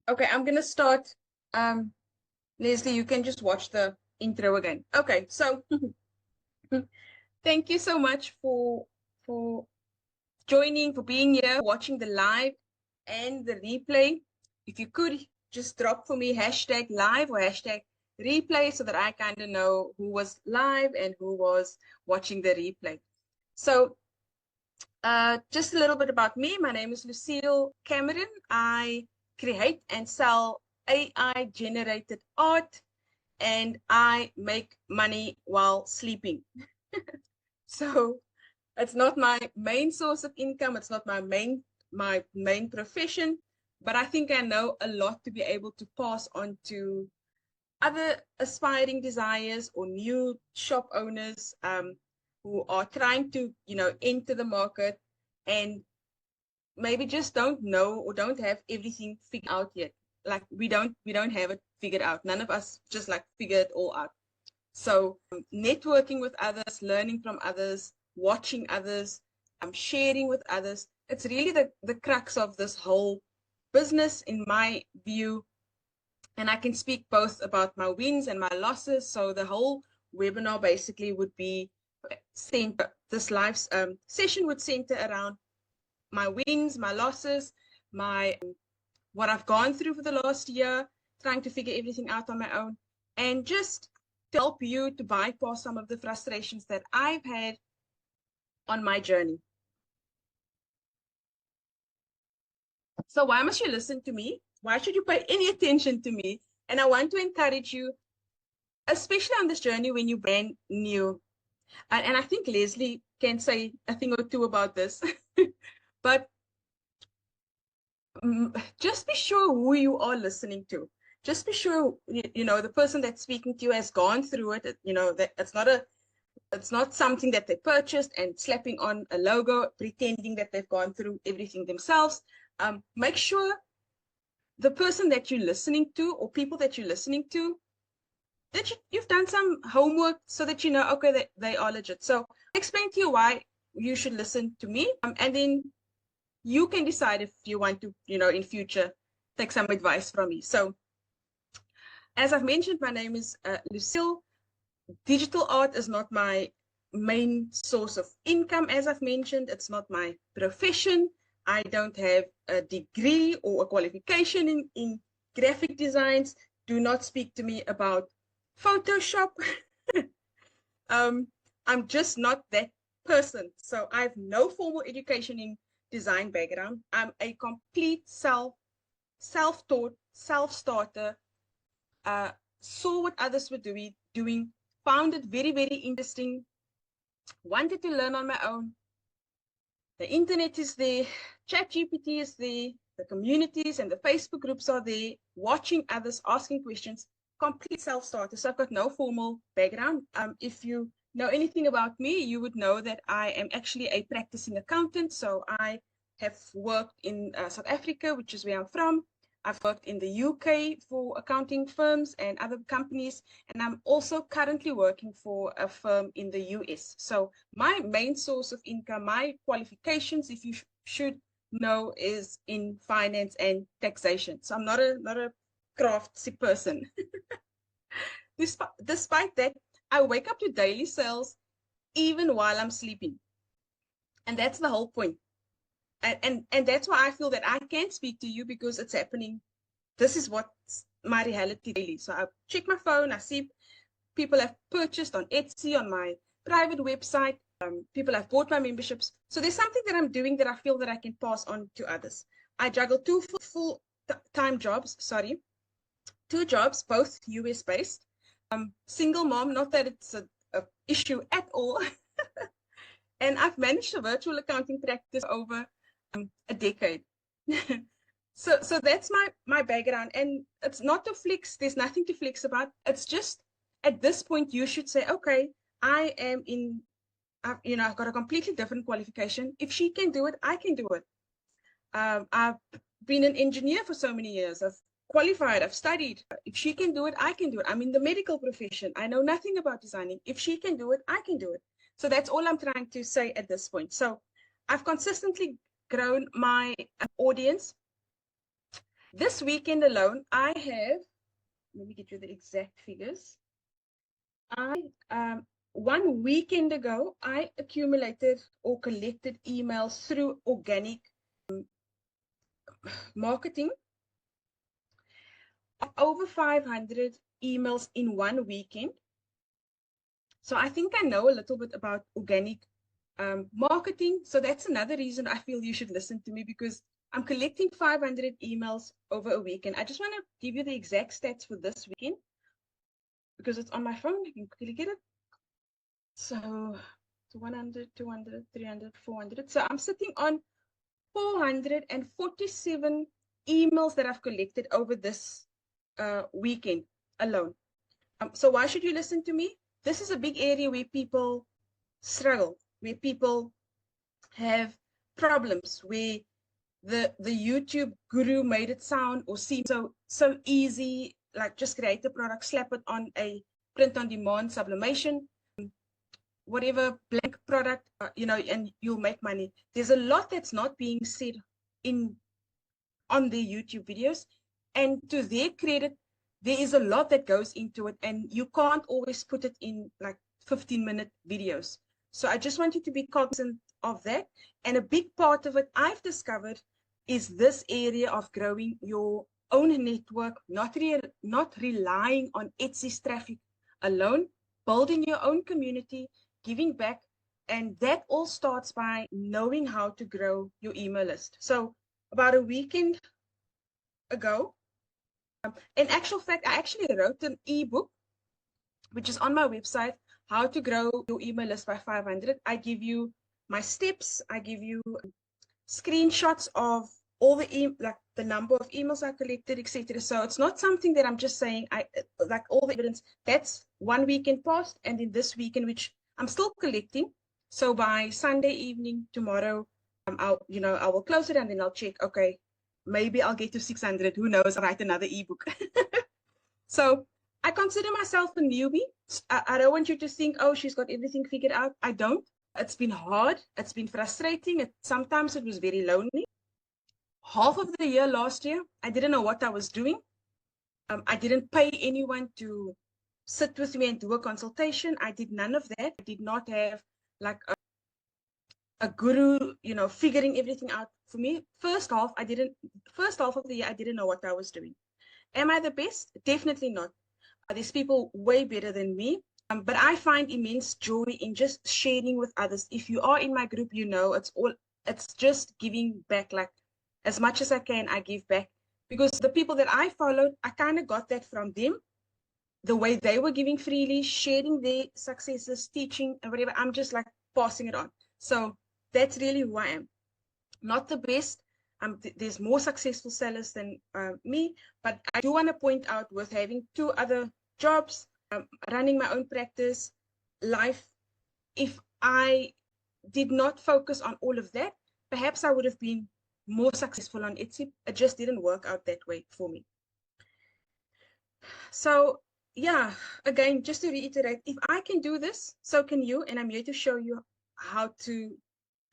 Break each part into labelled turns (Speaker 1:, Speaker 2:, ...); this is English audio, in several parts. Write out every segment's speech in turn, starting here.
Speaker 1: Okay, I'm gonna start. Um, Leslie, you can just watch the intro again. Okay, so thank you so much for joining, for being here, watching the live and the replay. If you could just drop for me hashtag live or hashtag replay so that I kind of know who was live and who was watching the replay. So just a little bit about me. My name is Lucille Cameron. I create and sell AI generated art, and I make money while sleeping. So it's not my main source of income. It's not my main profession, but I think I know a lot to be able to pass on to other aspiring desires or new shop owners who are trying to, enter the market and maybe just don't know or don't have everything figured out yet. Like we don't have it figured out. None of us just like figure it all out. So networking with others, learning from others, watching others, sharing with others. It's really the crux of this whole business in my view. And I can speak both about my wins and my losses. So the whole webinar basically would be this live session would center around my wins, my losses, my what I've gone through for the last year, trying to figure everything out on my own, and just to help you to bypass some of the frustrations that I've had on my journey. So why must you listen to me? Why should you pay any attention to me? And I want to encourage you, especially on this journey when you're brand new. And I think Leslie can say a thing or two about this. But just be sure who you are listening to. Just be sure the person that's speaking to you has gone through it. That it's not something that they purchased and slapping on a logo, pretending that they've gone through everything themselves. Make sure the person that you're listening to or people that you're listening to that you've done some homework so that you know, okay, they are legit. So I'll explain to you why you should listen to me, and then you can decide if you want to, in future, take some advice from me. So, as I've mentioned, my name is Lucille. Digital art is not my main source of income, as I've mentioned. It's not my profession. I don't have a degree or a qualification in graphic designs. Do not speak to me about Photoshop. um, I'm just not that person. So I have no formal education in design background. I'm a complete self-taught, self-starter. Uh, saw what others were doing, found it very, very interesting, wanted to learn on my own. The internet is there, ChatGPT is there, the communities and the Facebook groups are there, watching others, asking questions, complete self-starter. So I've got no formal background. If you know anything about me, you would know that I am actually a practicing accountant. So I have worked in South Africa, which is where I'm from. I've worked in the UK for accounting firms and other companies, and I'm also currently working for a firm in the US. So my main source of income, my qualifications, if you should know, is in finance and taxation. So I'm not a craftsy person. Despite that, I wake up to daily sales even while I'm sleeping. And that's the whole point. And that's why I feel that I can speak to you because it's happening. This is what's my reality daily. So I check my phone, I see people have purchased on Etsy, on my private website. People have bought my memberships. So there's something that I'm doing that I feel that I can pass on to others. I juggle two full-time jobs, two jobs, both US based. Single mom, not that it's a issue at all. And I've managed a virtual accounting practice over a decade. So that's my background, and it's not to flex. There's nothing to flex about. It's just at this point you should say, okay, I am in. I've got a completely different qualification. If she can do it, I can do it. I've been an engineer for so many years. I've qualified. I've studied. If she can do it, I can do it. I'm in the medical profession. I know nothing about designing. If she can do it, I can do it. So that's all I'm trying to say at this point. So I've consistently grown my audience. This weekend alone, I have, let me get you the exact figures. One weekend ago, I accumulated or collected emails through organic marketing, over 500 emails in one weekend. So I think I know a little bit about organic marketing. So that's another reason I feel you should listen to me, because I'm collecting 500 emails over a weekend. I just want to give you the exact stats for this weekend because it's on my phone. I can quickly get it. So 100, 200, 300, 400. So I'm sitting on 447 emails that I've collected over this weekend alone. So why should you listen to me? This is a big area where people struggle, where people have problems, where the YouTube guru made it sound or seem so easy, like just create a product, slap it on a print on demand sublimation, whatever blank product, and you'll make money. There's a lot that's not being said on the YouTube videos, and to their credit, there is a lot that goes into it, and you can't always put it in like 15-minute videos. So I just want you to be cognizant of that. And a big part of it I've discovered is this area of growing your own network, not relying on Etsy's traffic alone, building your own community, giving back. And that all starts by knowing how to grow your email list. So about a weekend ago, in actual fact, I actually wrote an ebook, which is on my website, How to Grow Your Email List by 500. I give you my steps. I give you screenshots of all the number of emails I collected, etc. So it's not something that I'm just saying. I like all the evidence. That's one weekend past, and then this weekend, which I'm still collecting. So by Sunday evening tomorrow, I will close it and then I'll check. Okay, maybe I'll get to 600. Who knows? I'll write another ebook. So I consider myself a newbie. I don't want you to think, oh, she's got everything figured out. I don't. It's been hard. It's been frustrating. Sometimes it was very lonely. Half of the year last year, I didn't know what I was doing. I didn't pay anyone to sit with me and do a consultation. I did none of that. I did not have like a guru, figuring everything out for me. First half of the year, I didn't know what I was doing. Am I the best? Definitely not. There's people way better than me. But I find immense joy in just sharing with others. If you are in my group, it's just giving back. Like as much as I can, I give back. Because the people that I followed, I kind of got that from them. The way they were giving freely, sharing their successes, teaching and whatever, I'm just like passing it on. So that's really who I am. Not the best. There's more successful sellers than me, but I do want to point out, with having 2 other jobs, running my own practice, life, if I did not focus on all of that, perhaps I would have been more successful on Etsy. It just didn't work out that way for me. So yeah, again, just to reiterate, if I can do this, so can you, and I'm here to show you how to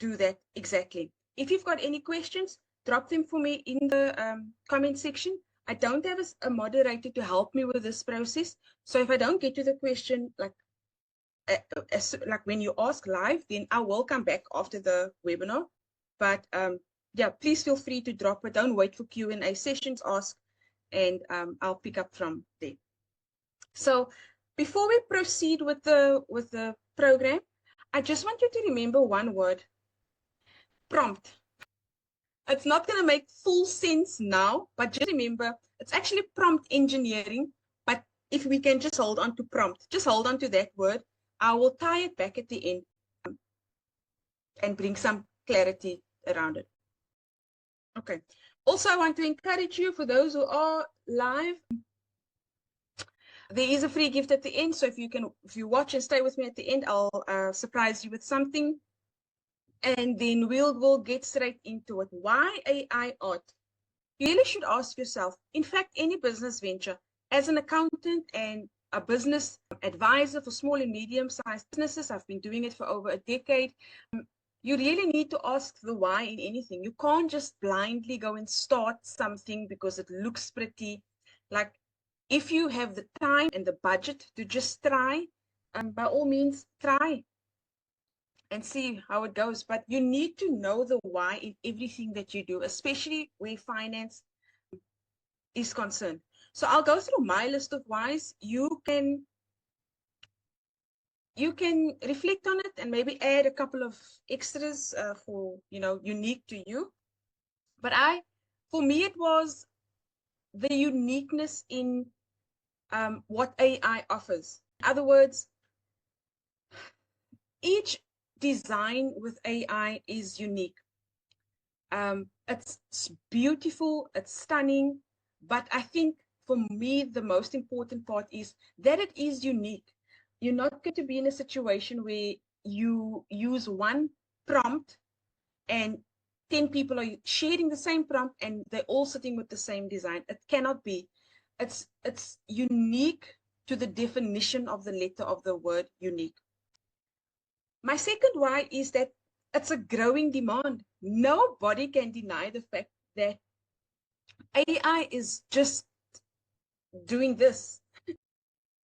Speaker 1: do that exactly. If you've got any questions, drop them for me in the comment section. I don't have a moderator to help me with this process. So if I don't get to the question, like when you ask live, then I will come back after the webinar. But yeah, please feel free to drop it. Don't wait for Q&A sessions, ask, and I'll pick up from there. So before we proceed with the program, I just want you to remember one word: prompt. It's not going to make full sense now, but just remember, it's actually prompt engineering. But if we can just hold on to prompt, just hold on to that word. I will tie it back at the end and bring some clarity around it. Okay. Also, I want to encourage you, for those who are live, there is a free gift at the end. So if you watch and stay with me at the end, I'll surprise you with something. And then we'll get straight into it. Why AI art? You really should ask yourself, in fact, any business venture, as an accountant and a business advisor for small and medium-sized businesses, I've been doing it for over a decade. You really need to ask the why in anything. You can't just blindly go and start something because it looks pretty. Like, if you have the time and the budget to just try, by all means, try and see how it goes. But you need to know the why in everything that you do, especially where finance is concerned. So I'll go through my list of whys. You can reflect on it and maybe add a couple of extras for unique to you. But for me, it was the uniqueness in what AI offers. In other words, each design with AI is unique. It's beautiful, it's stunning, but I think for me, the most important part is that it is unique. You're not going to be in a situation where you use one prompt and 10 people are sharing the same prompt and they're all sitting with the same design. It cannot be. It's unique to the definition of the letter of the word unique. My second why is that it's a growing demand. Nobody can deny the fact that AI is just doing this.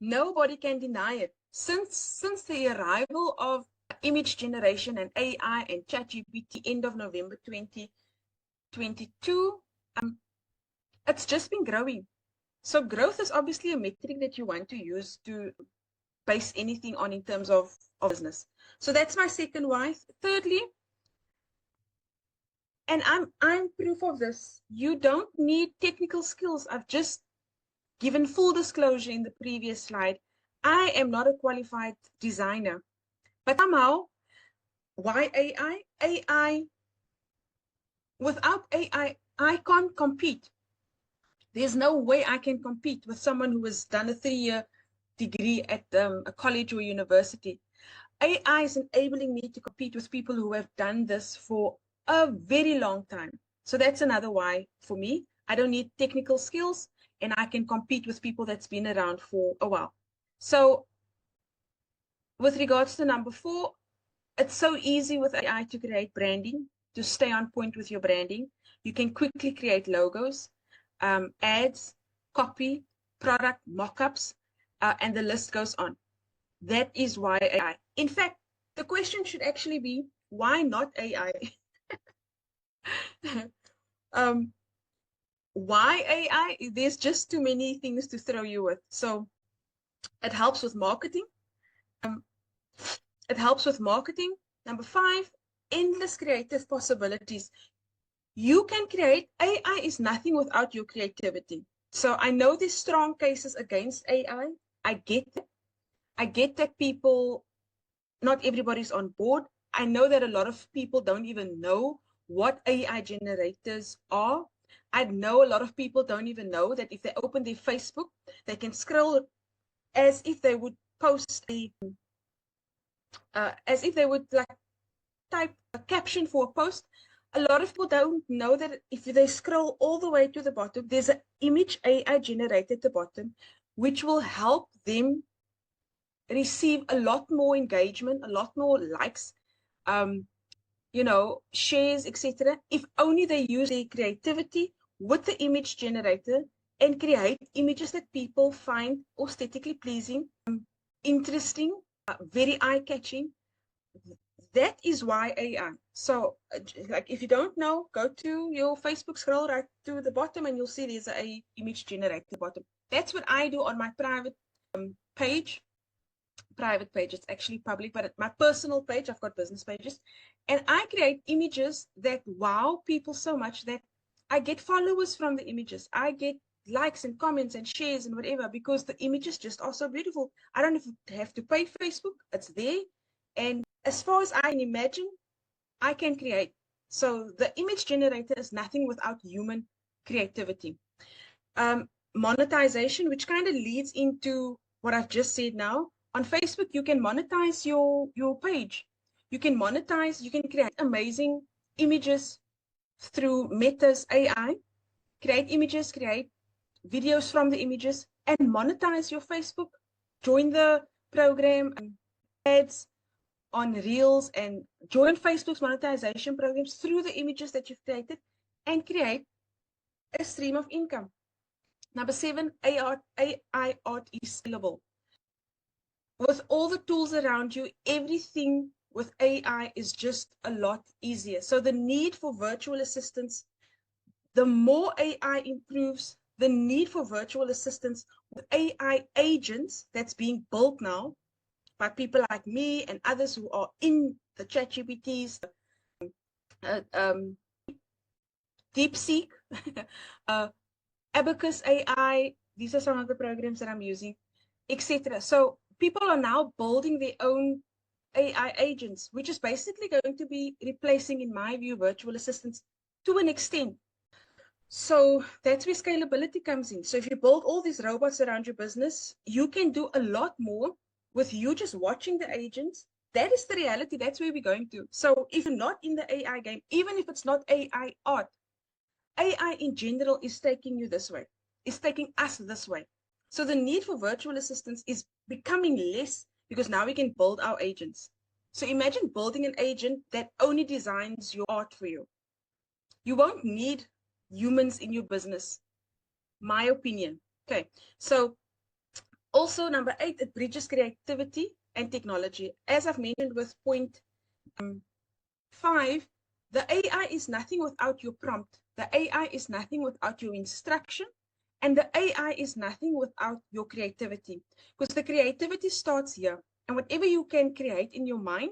Speaker 1: Nobody can deny it. Since the arrival of image generation and AI and ChatGPT end of November 2022, it's just been growing. So growth is obviously a metric that you want to use to base anything on in terms of business. So that's my second why. Thirdly, and I'm proof of this, you don't need technical skills. I've just given full disclosure in the previous slide. I am not a qualified designer, but somehow, why AI? AI, without AI, I can't compete. There's no way I can compete with someone who has done a 3-year degree at a college or university. AI is enabling me to compete with people who have done this for a very long time. So that's another why for me. I don't need technical skills and I can compete with people that's been around for a while. So with regards to number 4, it's so easy with AI to create branding, to stay on point with your branding. You can quickly create logos, ads, copy, product mock-ups, and the list goes on. That is why AI. In fact, the question should actually be, why not AI? Why AI? There's just too many things to throw you with. So it helps with marketing. It helps with marketing. Number 5, endless creative possibilities. You can create. AI is nothing without your creativity. So I know there's strong cases against AI. I get that. I get that people, not everybody's on board. I know that a lot of people don't even know what AI generators are. I know a lot of people don't even know that if they open their Facebook, they can scroll as if they would post as if they would like type a caption for a post. A lot of people don't know that if they scroll all the way to the bottom, there's an image AI generated at the bottom, which will help them receive a lot more engagement, a lot more likes, shares, etc. If only they use their creativity with the image generator and create images that people find aesthetically pleasing, interesting, very eye-catching. That is why AI. So, like, if you don't know, go to your Facebook, scroll right to the bottom, and you'll see there's a image generator at the bottom. That's what I do on my private page. Private page, it's actually public, but at my personal page, I've got business pages, and I create images that wow people so much that I get followers from the images. I get likes and comments and shares and whatever because the images just are so beautiful. I don't have to pay Facebook. It's there. And as far as I can imagine, I can create. So the image generator is nothing without human creativity. Monetization, which kind of leads into what I've just said now. On Facebook, you can monetize your page. You can monetize, you can create amazing images through Meta's AI, create images, create videos from the images, and monetize your Facebook. Join the program, ads, on Reels and join Facebook's monetization programs through the images that you've created and create a stream of income. Number 7, AI art is scalable. With all the tools around you, everything with AI is just a lot easier. So the need for virtual assistants, the more AI improves, the need for virtual assistants with AI agents that's being built now by people like me and others who are in the ChatGPTs, DeepSeek, Abacus AI. These are some of the programs that I'm using, etc. So people are now building their own AI agents, which is basically going to be replacing, in my view, virtual assistants to an extent. So that's where scalability comes in. So if you build all these robots around your business, you can do a lot more with you just watching the agents. That is the reality. That's where we're going to. So if you're not in the AI game, even if it's not AI art, AI in general is taking you this way, is taking us this way. So the need for virtual assistants is becoming less because now we can build our agents. So imagine building an agent that only designs your art for you. You won't need humans in your business, my opinion. Okay, so also number 8, it bridges creativity and technology. As I've mentioned with point 5, the AI is nothing without your prompt. The AI is nothing without your instruction. And the AI is nothing without your creativity. Because the creativity starts here. And whatever you can create in your mind,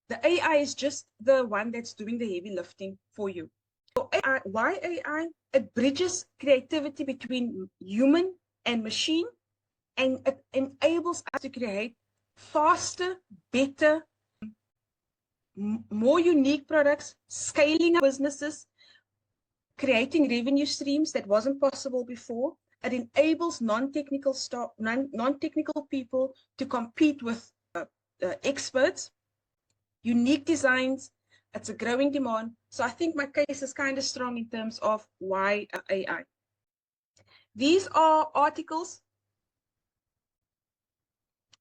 Speaker 1: the AI is just the one that's doing the heavy lifting for you. So AI, why AI? It bridges creativity between human and machine, and it enables us to create faster, better, more unique products, scaling up businesses, creating revenue streams that wasn't possible before. It enables non-technical people to compete with experts, unique designs. It's a growing demand. So I think my case is kind of strong in terms of why AI. These are articles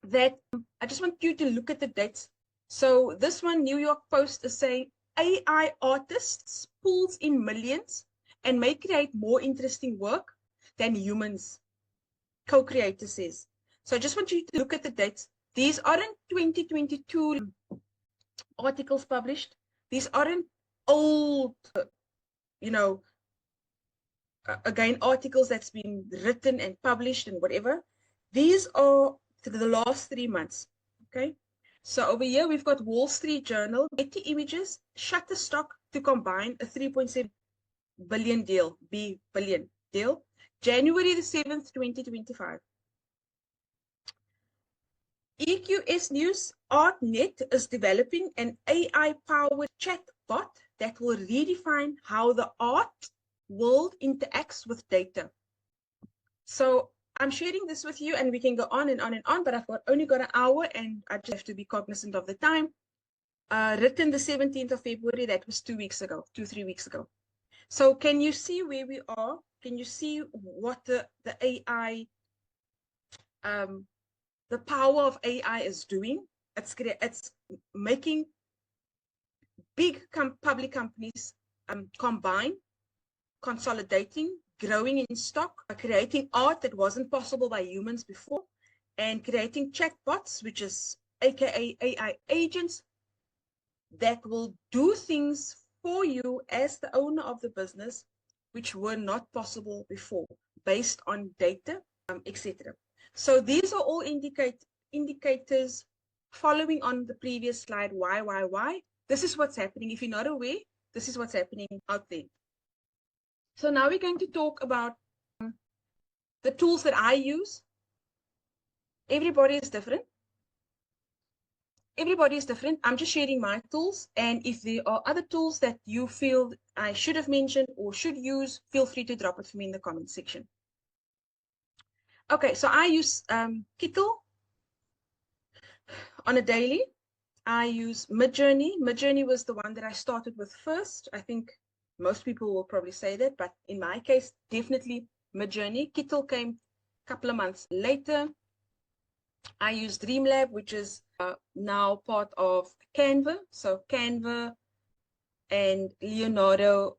Speaker 1: that I just want you to look at the dates. So this one, New York Post, is saying AI artists pulls in millions and may create more interesting work than humans, co-creator says. So I just want you to look at the dates. These aren't 2022 articles published. These aren't old, again, articles that's been written and published and whatever. These are the last 3 months, okay? So over here, we've got Wall Street Journal, Getty Images, Shutterstock to combine a 3.7 billion deal, billion deal, January the 7th, 2025. EQS News, ArtNet is developing an AI-powered chatbot that will redefine how the art world interacts with data. So I'm sharing this with you, and we can go on and on and on, but I've only got an hour, and I just have to be cognizant of the time. Written the 17th of February, that was 2 weeks ago, 3 weeks ago. So can you see where we are? Can you see what the AI, the power of AI is doing? It's making big public companies combine, consolidating, growing in stock, creating art that wasn't possible by humans before, and creating chatbots, which is AKA AI agents that will do things for you as the owner of the business, which were not possible before, based on data, etc. So these are all indicators following on the previous slide. Why? This is what's happening. If you're not aware, this is what's happening out there. So now we're going to talk about the tools that I use. Everybody is different. Everybody is different. I'm just sharing my tools. And if there are other tools that you feel I should have mentioned or should use, feel free to drop it for me in the comment section. Okay, so I use Kittle on a daily. I use Midjourney. Midjourney was the one that I started with first. I think most people will probably say that, but in my case, definitely Midjourney. Kittle came a couple of months later. I use Dreamlab, which is now part of Canva. So Canva and Leonardo,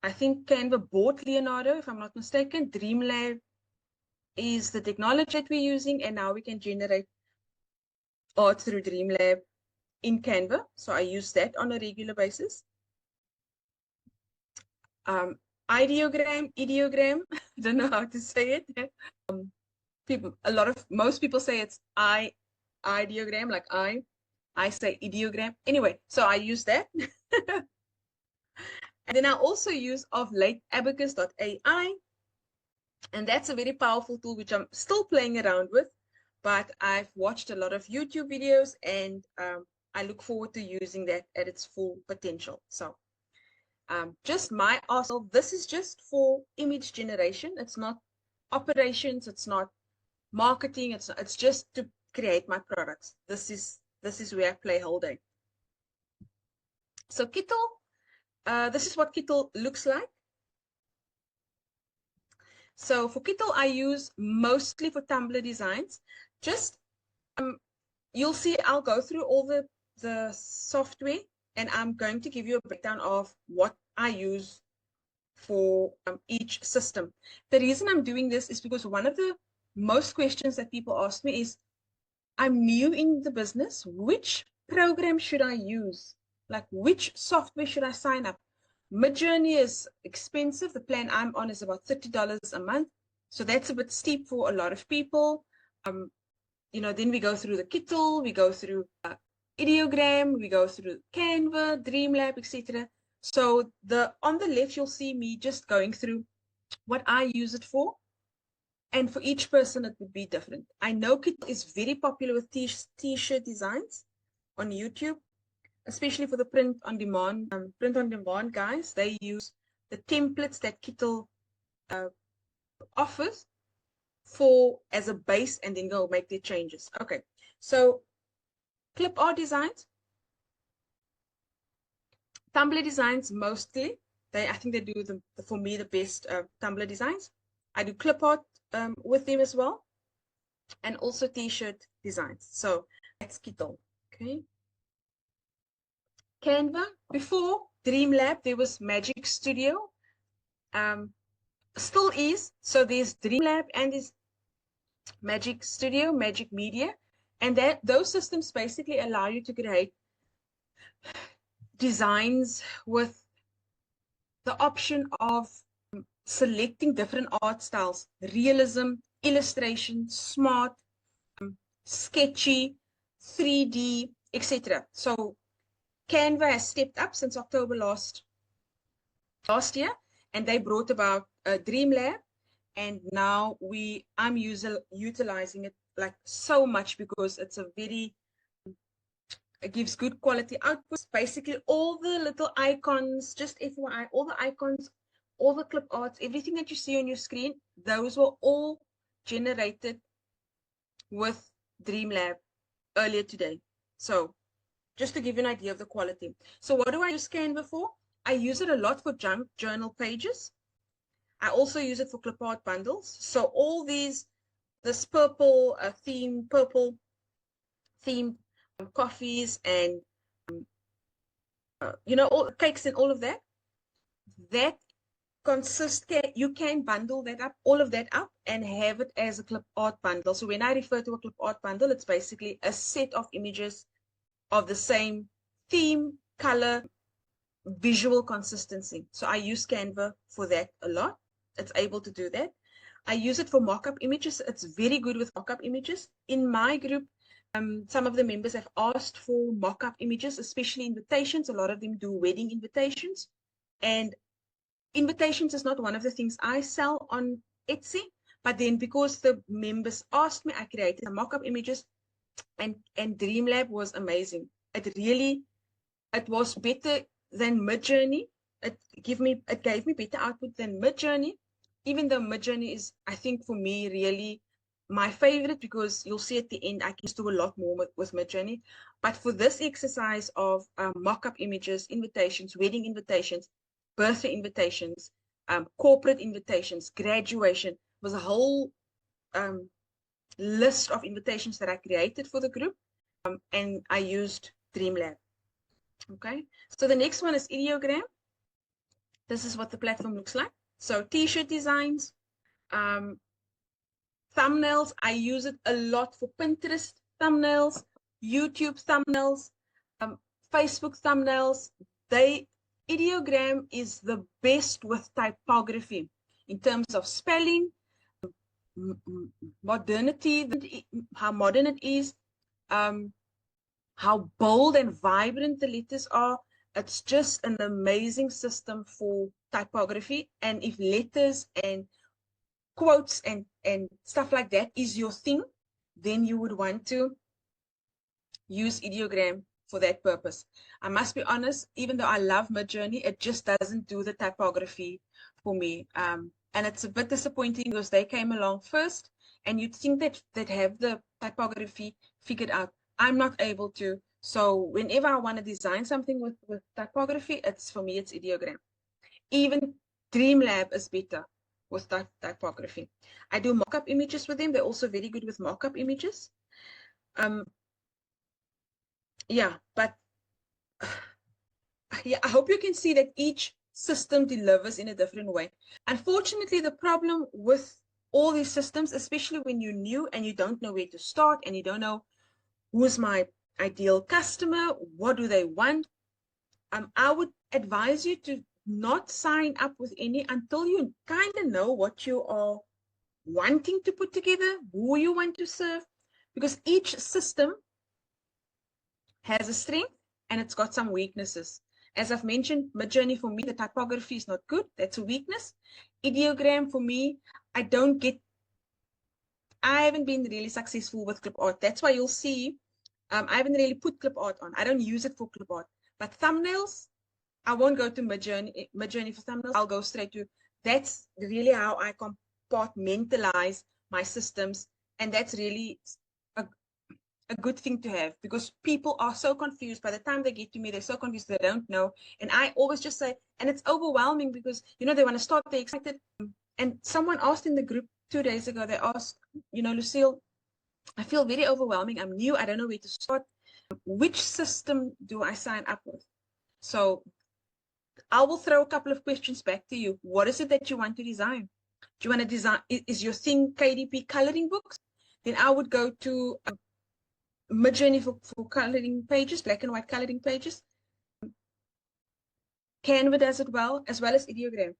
Speaker 1: I think Canva bought Leonardo, if I'm not mistaken. Dreamlab is the technology that we're using, and now we can generate art through Dreamlab in Canva. So I use that on a regular basis. Ideogram, I don't know how to say it. Most people say it's ideogram, like I say ideogram. Anyway, so I use that. And then I also use of late abacus.ai, and that's a very powerful tool which I'm still playing around with, but I've watched a lot of YouTube videos, and I look forward to using that at its full potential. So just my arsenal, this is just for image generation. It's not operations, it's not marketing, it's just to create my products. This is where I play whole day. So Kittle, this is what Kittle looks like. So for Kittle, I use mostly for Tumblr designs. Just you'll see I'll go through all the software, and I'm going to give you a breakdown of what I use for each system. The reason I'm doing this is because one of the most questions that people ask me is, I'm new in the business. Which program should I use? Like, which software should I sign up? Midjourney is expensive. The plan I'm on is about $30 a month. So that's a bit steep for a lot of people. Then we go through the Kittle, we go through Ideogram, we go through Canva, Dreamlab, etc. So on the left, you'll see me just going through what I use it for. And for each person, it would be different. I know Kittle is very popular with t-shirt designs on YouTube, especially for the print on demand guys. They use the templates that Kittle offers as a base, and then go make their changes. Okay, so clip art designs, Tumblr designs mostly. I think they do for me the best Tumblr designs. I do clip art with them as well, and also t-shirt designs. So that's Kittle. Okay. Canva. Before Dreamlab, there was Magic Studio. Still is. So there's Dreamlab and there's Magic Studio, Magic Media, and those systems basically allow you to create designs with the option of selecting different art styles: realism, illustration, smart, sketchy, 3D, etc. So Canva has stepped up since October last year, and they brought about Dreamlab, and now I'm utilizing it like so much because it gives good quality outputs. Basically, all the little icons, just FYI, all the icons, all the clip arts, everything that you see on your screen, those were all generated with Dreamlab earlier today. So just to give you an idea of the quality. So what do I use Canva for? I use it a lot for junk journal pages. I also use it for clip art bundles. So all this purple themed coffees and all cakes and all of that. That you can bundle all of that up, and have it as a clip art bundle. So when I refer to a clip art bundle, it's basically a set of images of the same theme, color, visual consistency. So I use Canva for that a lot. It's able to do that. I use it for mock-up images. It's very good with mock-up images. In my group, some of the members have asked for mock-up images, especially invitations. A lot of them do wedding invitations, and invitations is not one of the things I sell on Etsy. But then because the members asked me, I created some mock-up images, and Dreamlab was amazing. It was better than Midjourney. It gave me better output than Midjourney, even though Midjourney is, I think, for me, really my favorite, because you'll see at the end I can do a lot more with Midjourney. But for this exercise of mock-up images, invitations, wedding invitations, birthday invitations, corporate invitations, graduation, was a whole list of invitations that I created for the group, and I used Dreamlab. Okay, so the next one is ideogram. This is what the platform looks like. So t-shirt designs, thumbnails. I use it a lot for Pinterest thumbnails, YouTube thumbnails, Facebook thumbnails. Ideogram is the best with typography in terms of spelling, modernity, how modern it is, how bold and vibrant the letters are. It's just an amazing system for typography. And if letters and quotes and stuff like that is your thing, then you would want to use ideogram for that purpose. I must be honest, even though I love Midjourney, it just doesn't do the typography for me. And it's a bit disappointing because they came along first, and you'd think that they'd have the typography figured out. I'm not able to. So whenever I want to design something with typography, for me, it's ideogram. Even Dreamlab is better with typography. I do mock-up images with them. They're also very good with mock-up images. Yeah, but yeah, I hope you can see that each system delivers in a different way. Unfortunately, the problem with all these systems, especially when you're new and you don't know where to start and you don't know who's my ideal customer, what do they want, I would advise you to not sign up with any until you kind of know what you are wanting to put together, who you want to serve, because each system has a strength and it's got some weaknesses. As I've mentioned, Midjourney for me, the typography is not good. That's a weakness. Ideogram for me, I haven't been really successful with clip art. That's why you'll see I haven't really put clip art on. I don't use it for clip art. But thumbnails, I won't go to Midjourney for thumbnails. I'll go straight to, that's really how I compartmentalize my systems. And that's really a good thing to have, because people are so confused. By the time they get to me, they're so confused, they don't know. And I always just say, and it's overwhelming because, they want to start, they're excited. And someone asked in the group 2 days ago, they asked, Lucille, I feel very overwhelming. I'm new. I don't know where to start. Which system do I sign up with? So I will throw a couple of questions back to you. What is it that you want to design? Do you want to design, is your thing KDP coloring books? Then I would go to Midjourney for coloring pages, black and white coloring pages. Canva does it well, as well as ideogram.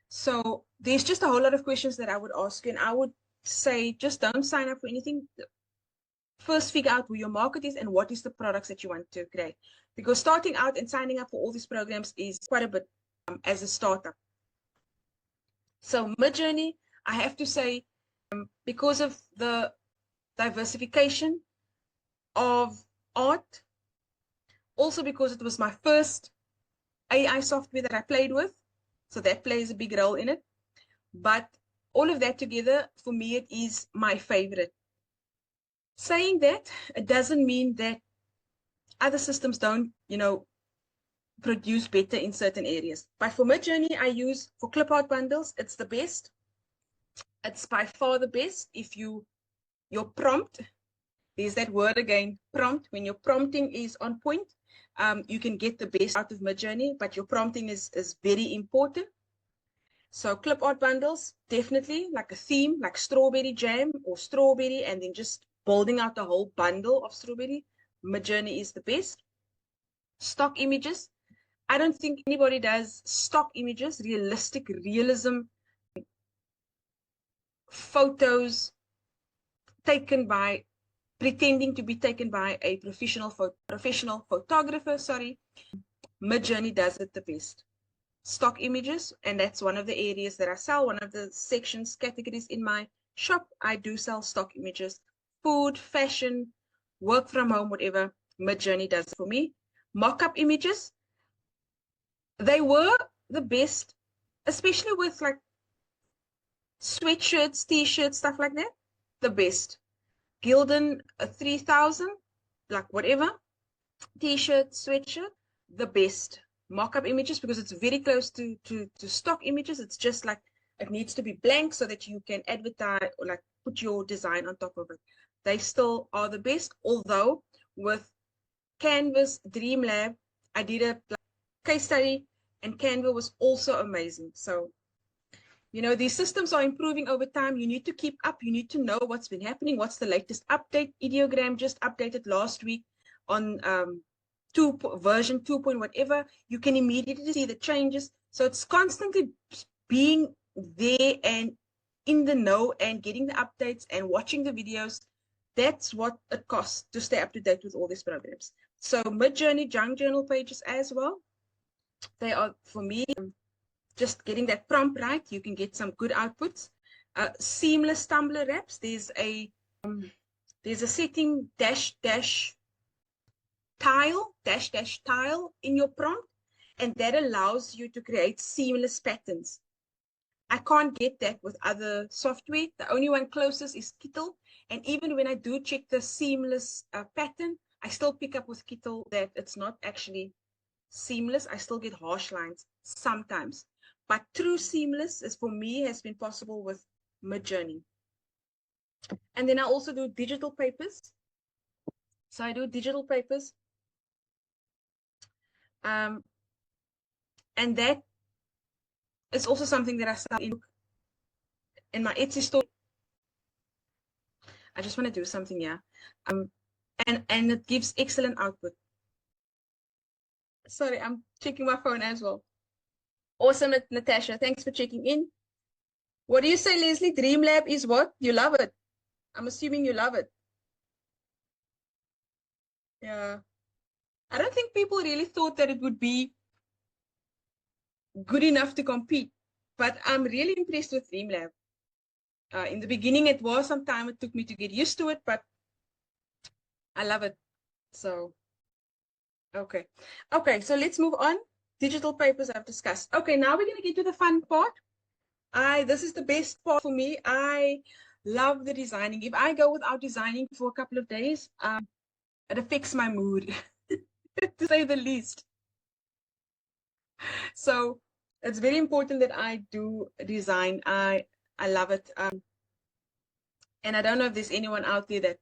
Speaker 1: So there's just a whole lot of questions that I would ask you, and I would say just don't sign up for anything. First, figure out who your market is and what is the products that you want to create. Because starting out and signing up for all these programs is quite a bit as a startup. So Midjourney, I have to say, because of the diversification of art, also because it was my first AI software that I played with, so that plays a big role in it. But all of that together, for me, it is my favorite. Saying that, it doesn't mean that other systems don't, produce better in certain areas. But for Midjourney, I use for clip art bundles, it's the best. It's by far the best. If your prompt, there's that word again, prompt. When your prompting is on point, you can get the best out of Midjourney, but your prompting is very important. So clip art bundles, definitely like a theme, like strawberry jam or strawberry, and then just building out the whole bundle of strawberry. Midjourney is the best. Stock images. I don't think anybody does stock images, realistic realism, photos taken by, pretending to be taken by a professional photographer, sorry. Midjourney does it the best. Stock images, and that's one of the areas that I sell, one of the sections, categories in my shop. I do sell stock images, food, fashion, work from home, whatever. Midjourney does it for me. Mock-up images, they were the best, especially with like sweatshirts, t-shirts, stuff like that. The best. Gildan 3000, like whatever, t-shirt, sweatshirt, the best. Mock-up images, because it's very close to stock images. It's just like it needs to be blank so that you can advertise or like put your design on top of it. They still are the best, although with Canva's Dream Lab, I did a case study and Canva was also amazing. So, you know, these systems are improving over time. You need to keep up. You need to know what's been happening. What's the latest update? Ideogram just updated last week on version 2 point whatever. You can immediately see the changes. So it's constantly being there and in the know and getting the updates and watching the videos. That's what it costs to stay up to date with all these programs. So Midjourney, junk journal pages as well. They are, for me, just getting that prompt right. You can get some good outputs. Seamless Tumblr wraps. There's a setting tile in your prompt, and that allows you to create seamless patterns. I can't get that with other software. The only one closest is Kittle. And even when I do check the seamless pattern, I still pick up with Kittle that it's not actually seamless. I still get harsh lines sometimes. But true seamless is, for me, has been possible with Midjourney. And then I also do digital papers. So I do digital papers. And that is also something that I sell in my Etsy store. I just want to do something, yeah. And it gives excellent output. Sorry, I'm checking my phone as well. Awesome, Natasha. Thanks for checking in. What do you say, Leslie? Dream Lab is what? You love it. I'm assuming you love it. Yeah. I don't think people really thought that it would be good enough to compete, but I'm really impressed with Dream Lab. In the beginning, it was some time it took me to get used to it, but I love it. So, okay. Okay, so let's move on. Digital papers I've discussed. Okay, now we're going to get to the fun part. This is the best part for me. I love the designing. If I go without designing for a couple of days, it affects my mood, to say the least. So it's very important that I do design. I love it. And I don't know if there's anyone out there that,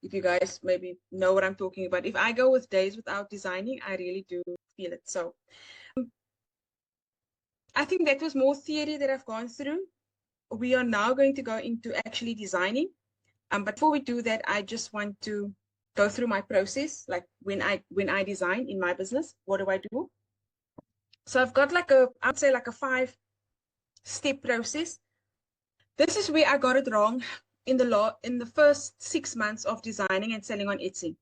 Speaker 1: if you guys maybe know what I'm talking about. If I go with days without designing, I really do feel it. So I think that was more theory that I've gone through. We are now going to go into actually designing. But before we do that, I just want to go through my process. Like when I design in my business, what do I do? So I've got I would say like a 5-step process. This is where I got it wrong in the first 6 months of designing and selling on Etsy.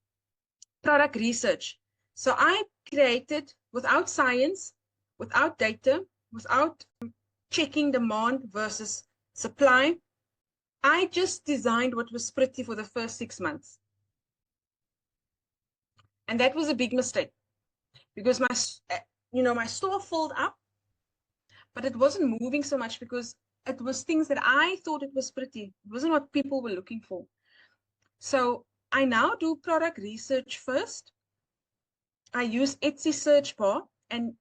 Speaker 1: Product research. So I created, without science, without data, without checking demand versus supply, I just designed what was pretty for the first 6 months. And that was a big mistake because my store filled up, but it wasn't moving so much because it was things that I thought it was pretty. It wasn't what people were looking for. So I now do product research first. I use Etsy search bar. And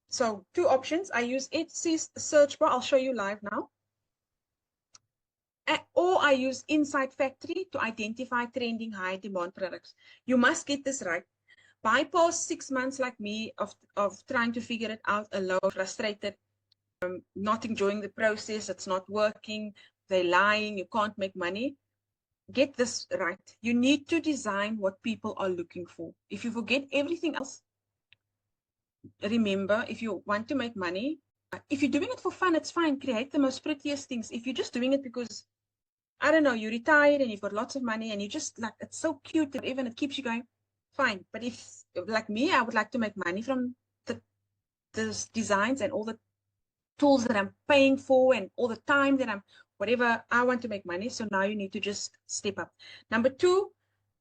Speaker 1: so 2 options. I use Etsy's search bar. I'll show you live now. Or I use Insight Factory to identify trending high demand products. You must get this right. Bypass 6 months like me of trying to figure it out alone, frustrated, not enjoying the process, it's not working, they're lying, you can't make money. Get this right. You need to design what people are looking for. If you forget everything else, remember, if you want to make money, if you're doing it for fun, it's fine. Create the most prettiest things. If you're just doing it because, I don't know, you're retired and you've got lots of money and you just like, it's so cute, and even it keeps you going, fine. But if, like me, I would like to make money from the designs and all the tools that I'm paying for and all the time that whatever, I want to make money. So now you need to just step up. Number 2,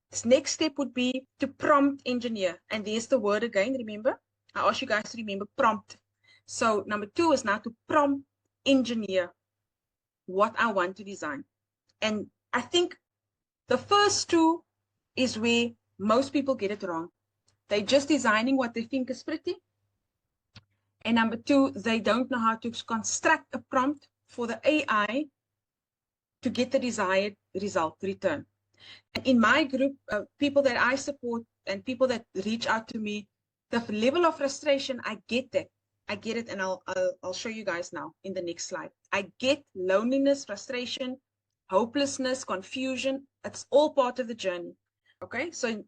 Speaker 1: this next step would be to prompt engineer. And there's the word again, remember? I asked you guys to remember prompt. So number 2 is now to prompt engineer what I want to design. And I think the first 2 is where most people get it wrong. They're just designing what they think is pretty. And number 2, they don't know how to construct a prompt for the AI to get the desired result, return. And in my group, people that I support and people that reach out to me, the level of frustration, I get that. I get it, and I'll show you guys now in the next slide. I get loneliness, frustration, hopelessness, confusion. It's all part of the journey. Okay, so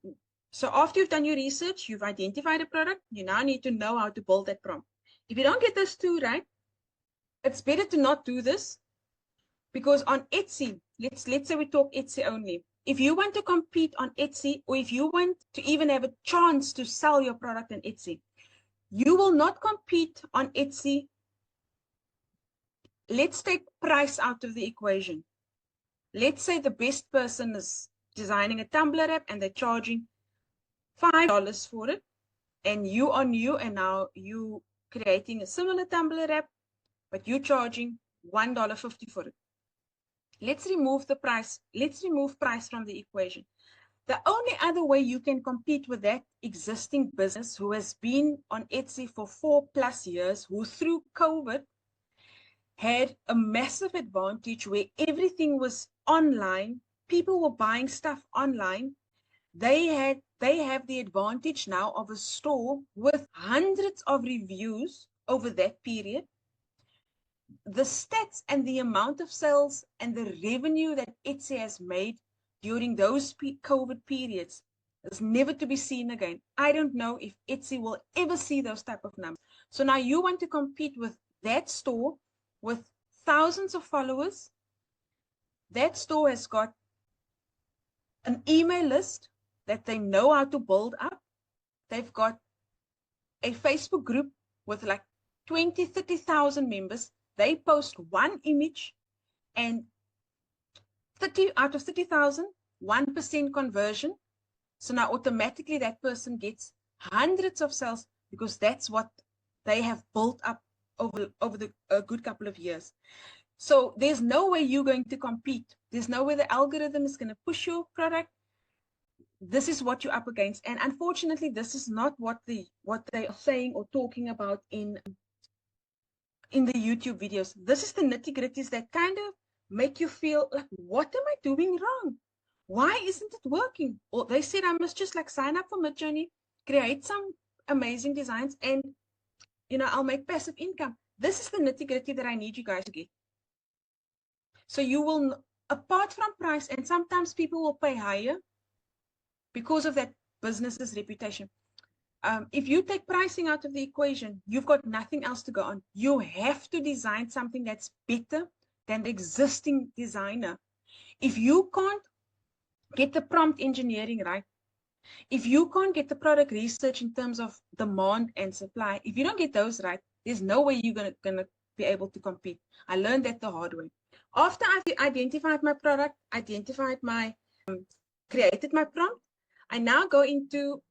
Speaker 1: after you've done your research, you've identified a product, you now need to know how to build that prompt. If you don't get those two right, it's better to not do this, because on Etsy, let's say we talk Etsy only. If you want to compete on Etsy, or if you want to even have a chance to sell your product on Etsy, you will not compete on Etsy. Let's take price out of the equation. Let's say the best person is designing a Tumblr app and they're charging $5 for it, and you are new and now you creating a similar Tumblr app, but you're charging $1.50 for it. Let's remove the price. Let's remove price from the equation. The only other way you can compete with that existing business who has been on Etsy for 4+ years, who through COVID had a massive advantage where everything was online, people were buying stuff online. They have the advantage now of a store with hundreds of reviews over that period. The stats and the amount of sales and the revenue that Etsy has made during those COVID periods is never to be seen again. I don't know if Etsy will ever see those type of numbers. So now you want to compete with that store with thousands of followers. That store has got an email list that they know how to build up. They've got a Facebook group with like 20, 30,000 members. They post one image and 30 out of 30,000, 1% conversion. So now automatically that person gets hundreds of sales, because that's what they have built up over a good couple of years. So there's no way you're going to compete. There's no way the algorithm is going to push your product. This is what you're up against. And unfortunately, this is not what they are saying or talking about in the YouTube videos. This is the nitty-gritties that kind of make you feel like, what am I doing wrong? Why isn't it working? Or they said I must just like sign up for Midjourney, create some amazing designs, and I'll make passive income. This is the nitty-gritty that I need you guys to get. So you will, apart from price, and sometimes people will pay higher because of that business's reputation. If you take pricing out of the equation, you've got nothing else to go on. You have to design something that's better than the existing designer. If you can't get the prompt engineering right, if you can't get the product research in terms of demand and supply, if you don't get those right, there's no way you're gonna be able to compete. I learned that the hard way. After I've identified my product, created my prompt, I now go into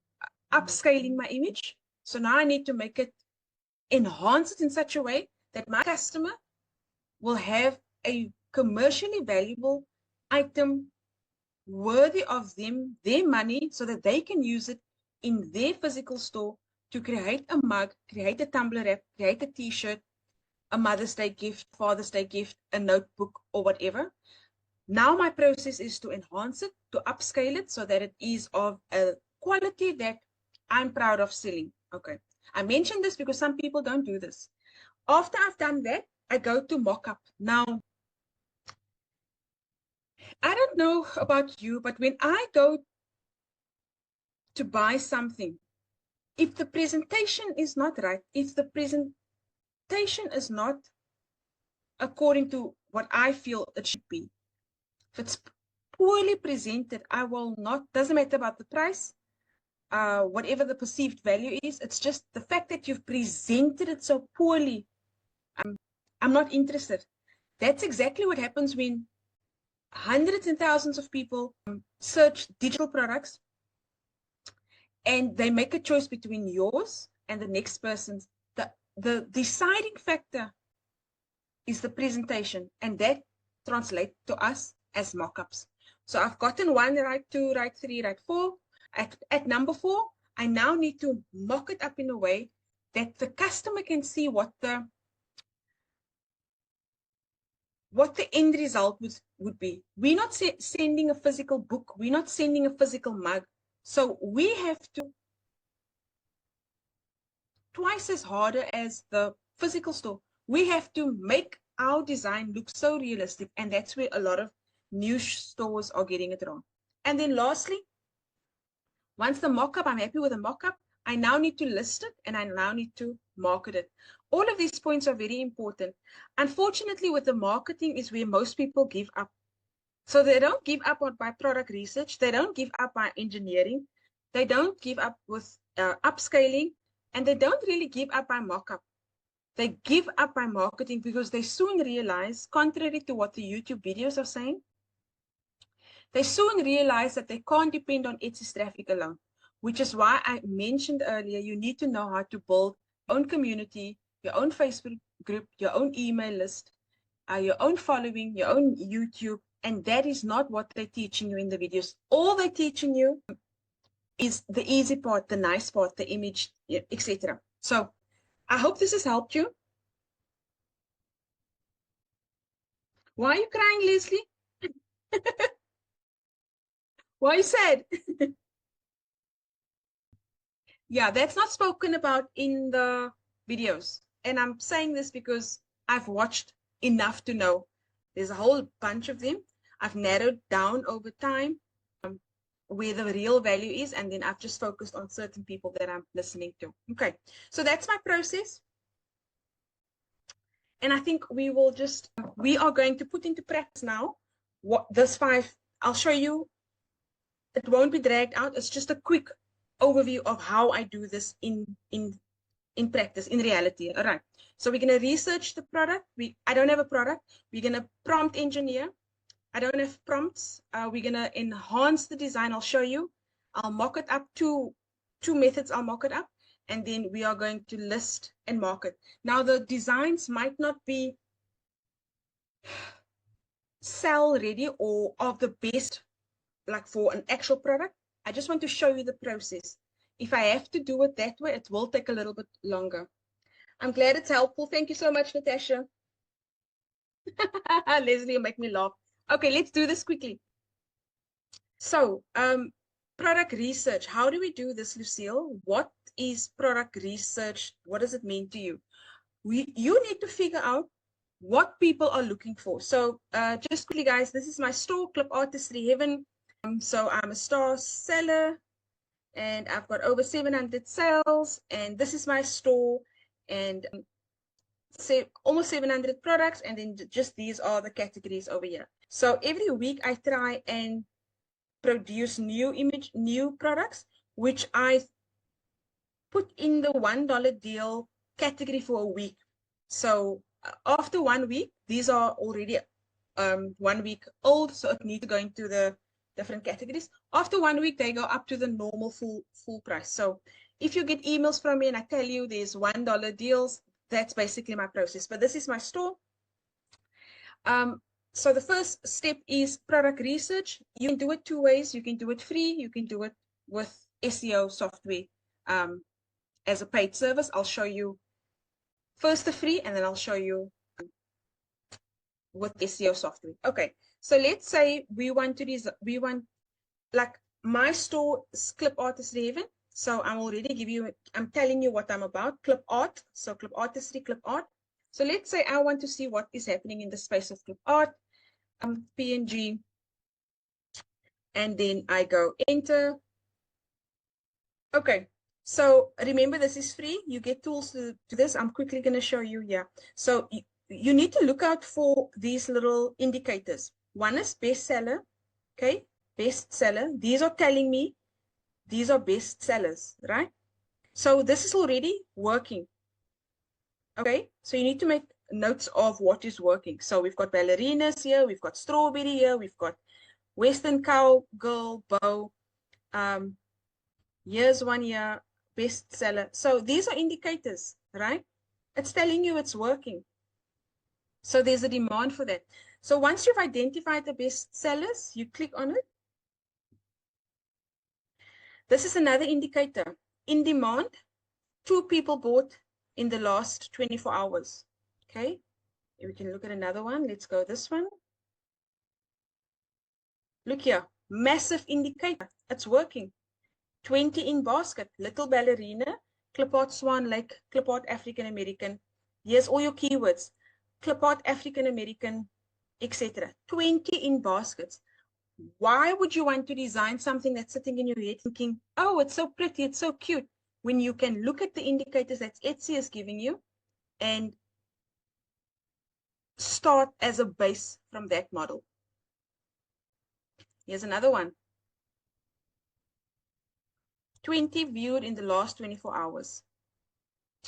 Speaker 1: upscaling my image. So now I need to make it, enhance it in such a way that my customer will have a commercially valuable item worthy of their money, so that they can use it in their physical store to create a mug, create a Tumblr app, create a t-shirt, a Mother's Day gift, Father's Day gift, a notebook, or whatever. Now my process is to enhance it, to upscale it so that it is of a quality that I'm proud of selling. Okay. I mentioned this because some people don't do this. After I've done that, I go to mock-up. Now, I don't know about you, but when I go to buy something, if the presentation is not right, if the presentation is not according to what I feel it should be, if it's poorly presented, I will not, doesn't matter about the price, whatever the perceived value is, it's just the fact that you've presented it so poorly. I'm not interested. That's exactly what happens when hundreds and thousands of people search digital products and they make a choice between yours and the next person's. The deciding factor is the presentation, and that translates to us as mock-ups. So I've gotten 1 right, 2 right, 3 right, 4. At number 4, I now need to mock it up in a way that the customer can see what the what the end result would be. We're not sending a physical book. We're not sending a physical mug. So we have to twice as harder as the physical store. We have to make our design look so realistic, and that's where a lot of new stores are getting it wrong. And then lastly, once the mock-up, I'm happy with the mock-up, I now need to list it and I now need to market it. All of these points are very important. Unfortunately, with the marketing is where most people give up. So they don't give up on by product research. They don't give up by engineering. They don't give up with upscaling, and they don't really give up by mock-up. They give up by marketing because they soon realize, contrary to what the YouTube videos are saying, they soon realize that they can't depend on Etsy's traffic alone, which is why I mentioned earlier, you need to know how to build your own community, your own Facebook group, your own email list, your own following, your own YouTube, and that is not what they're teaching you in the videos. All they're teaching you is the easy part, the nice part, the image, etc. So I hope this has helped you. Why are you crying, Leslie? Why are you sad? Yeah, that's not spoken about in the videos. And I'm saying this because I've watched enough to know. There's a whole bunch of them. I've narrowed down over time where the real value is, and then I've just focused on certain people that I'm listening to. Okay, so that's my process. And I think we are going to put into practice now what this 5, I'll show you. It won't be dragged out. It's just a quick overview of how I do this in practice, in reality. All right. So we're going to research the product. I don't have a product. We're going to prompt engineer. I don't have prompts. We're going to enhance the design. I'll show you. I'll mock it up. Two methods I'll mock it up. And then we are going to list and market. Now, the designs might not be sell ready or of the best, like for an actual product. I just want to show you the process. If I have to do it that way, it will take a little bit longer. I'm glad it's helpful. Thank you so much, Natasha. Leslie, you make me laugh. Okay, let's do this quickly. So, product research. How do we do this, Lucille? What is product research? What does it mean to you? You need to figure out what people are looking for. So, just quickly, guys, this is my store, Clip Artistry Heaven. So I'm a star seller, and I've got over 700 sales, and this is my store, and say almost 700 products, and then just these are the categories over here. So every week I try and produce new products, which I put in the $1 deal category for a week. So after 1 week, these are already 1 week old, so it needs to go into the different categories. After 1 week, they go up to the normal full price. So if you get emails from me and I tell you there's $1 deals, that's basically my process. But this is my store. So the first step is product research. You can do it 2 ways. You can do it free. You can do it with SEO software as a paid service. I'll show you first the free, and then I'll show you with SEO software. Okay, so let's say we want like my store is Clip Artistry Heaven. So I'm telling you what I'm about. Clip art. So Clip Artistry, Clip art. So let's say I want to see what is happening in the space of clip art, PNG, and then I go enter. Okay, so remember this is free. You get tools to this. I'm quickly going to show you here. So you need to look out for these little indicators. One is bestseller, okay? Bestseller. These are telling me these are best sellers, right? So this is already working. Okay, so you need to make notes of what is working. So we've got ballerinas here, we've got strawberry here, we've got Western cowgirl bow. Here's one here, bestseller. So these are indicators, right? It's telling you it's working. So there's a demand for that. So once you've identified the best sellers, you click on it. This is another indicator. In demand, 2 people bought in the last 24 hours. Okay. We can look at another one. Let's go this one. Look here, massive indicator. It's working. 20 in basket, little ballerina, clip art Swan Lake, clip art African American. Here's all your keywords. Clip art African American, etc. 20 in baskets. Why would you want to design something that's sitting in your head thinking, oh, it's so pretty, it's so cute, when you can look at the indicators that Etsy is giving you and start as a base from that model. Here's another one. 20 viewed in the last 24 hours.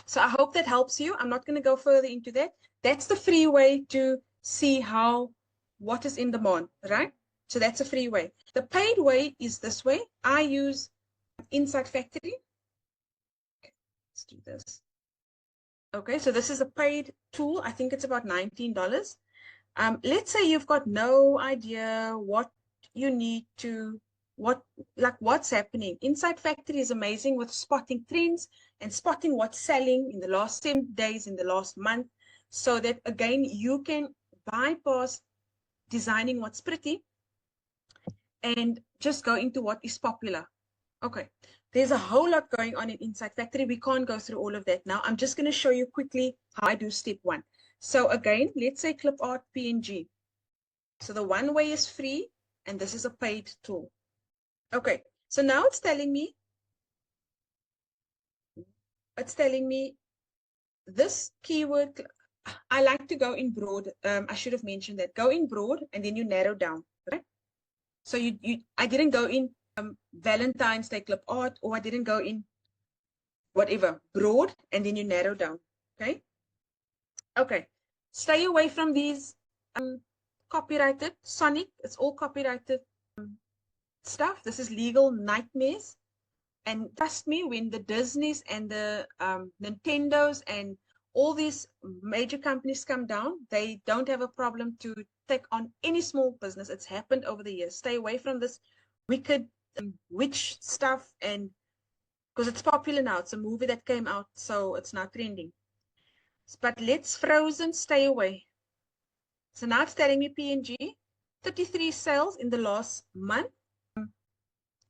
Speaker 1: So I hope that helps you. I'm not going to go further into that. That's the free way to see what is in demand, right? So that's a free way. The paid way is this way. I use Inside Factory. Let's do this. Okay, so this is a paid tool. I think it's about $19. Let's say you've got no idea what you need to, what's happening. Inside Factory is amazing with spotting trends and spotting what's selling in the last 7 days, in the last month, so that again, you can bypass designing what's pretty and just go into what is popular. Okay, there's a whole lot going on in Inside Factory. We can't go through all of that now. I'm just going to show you quickly how I do step one. So again, let's say clip art PNG. So the one way is free, and this is a paid tool. Okay, so now it's telling me this keyword. I like to go in broad. I should have mentioned that. Go in broad, and then you narrow down, right? So I didn't go in Valentine's Day clip art, or I didn't go in whatever, broad, and then you narrow down, okay? Okay, stay away from these copyrighted, Sonic, it's all copyrighted stuff. This is legal nightmares. And trust me, when the Disneys and the Nintendos and all these major companies come down, they don't have a problem to take on any small business. It's happened over the years. Stay away from this wicked witch stuff, and because it's popular now. It's a movie that came out, so it's now trending. But let's Frozen stay away. So now it's telling me PNG, 33 sales in the last month.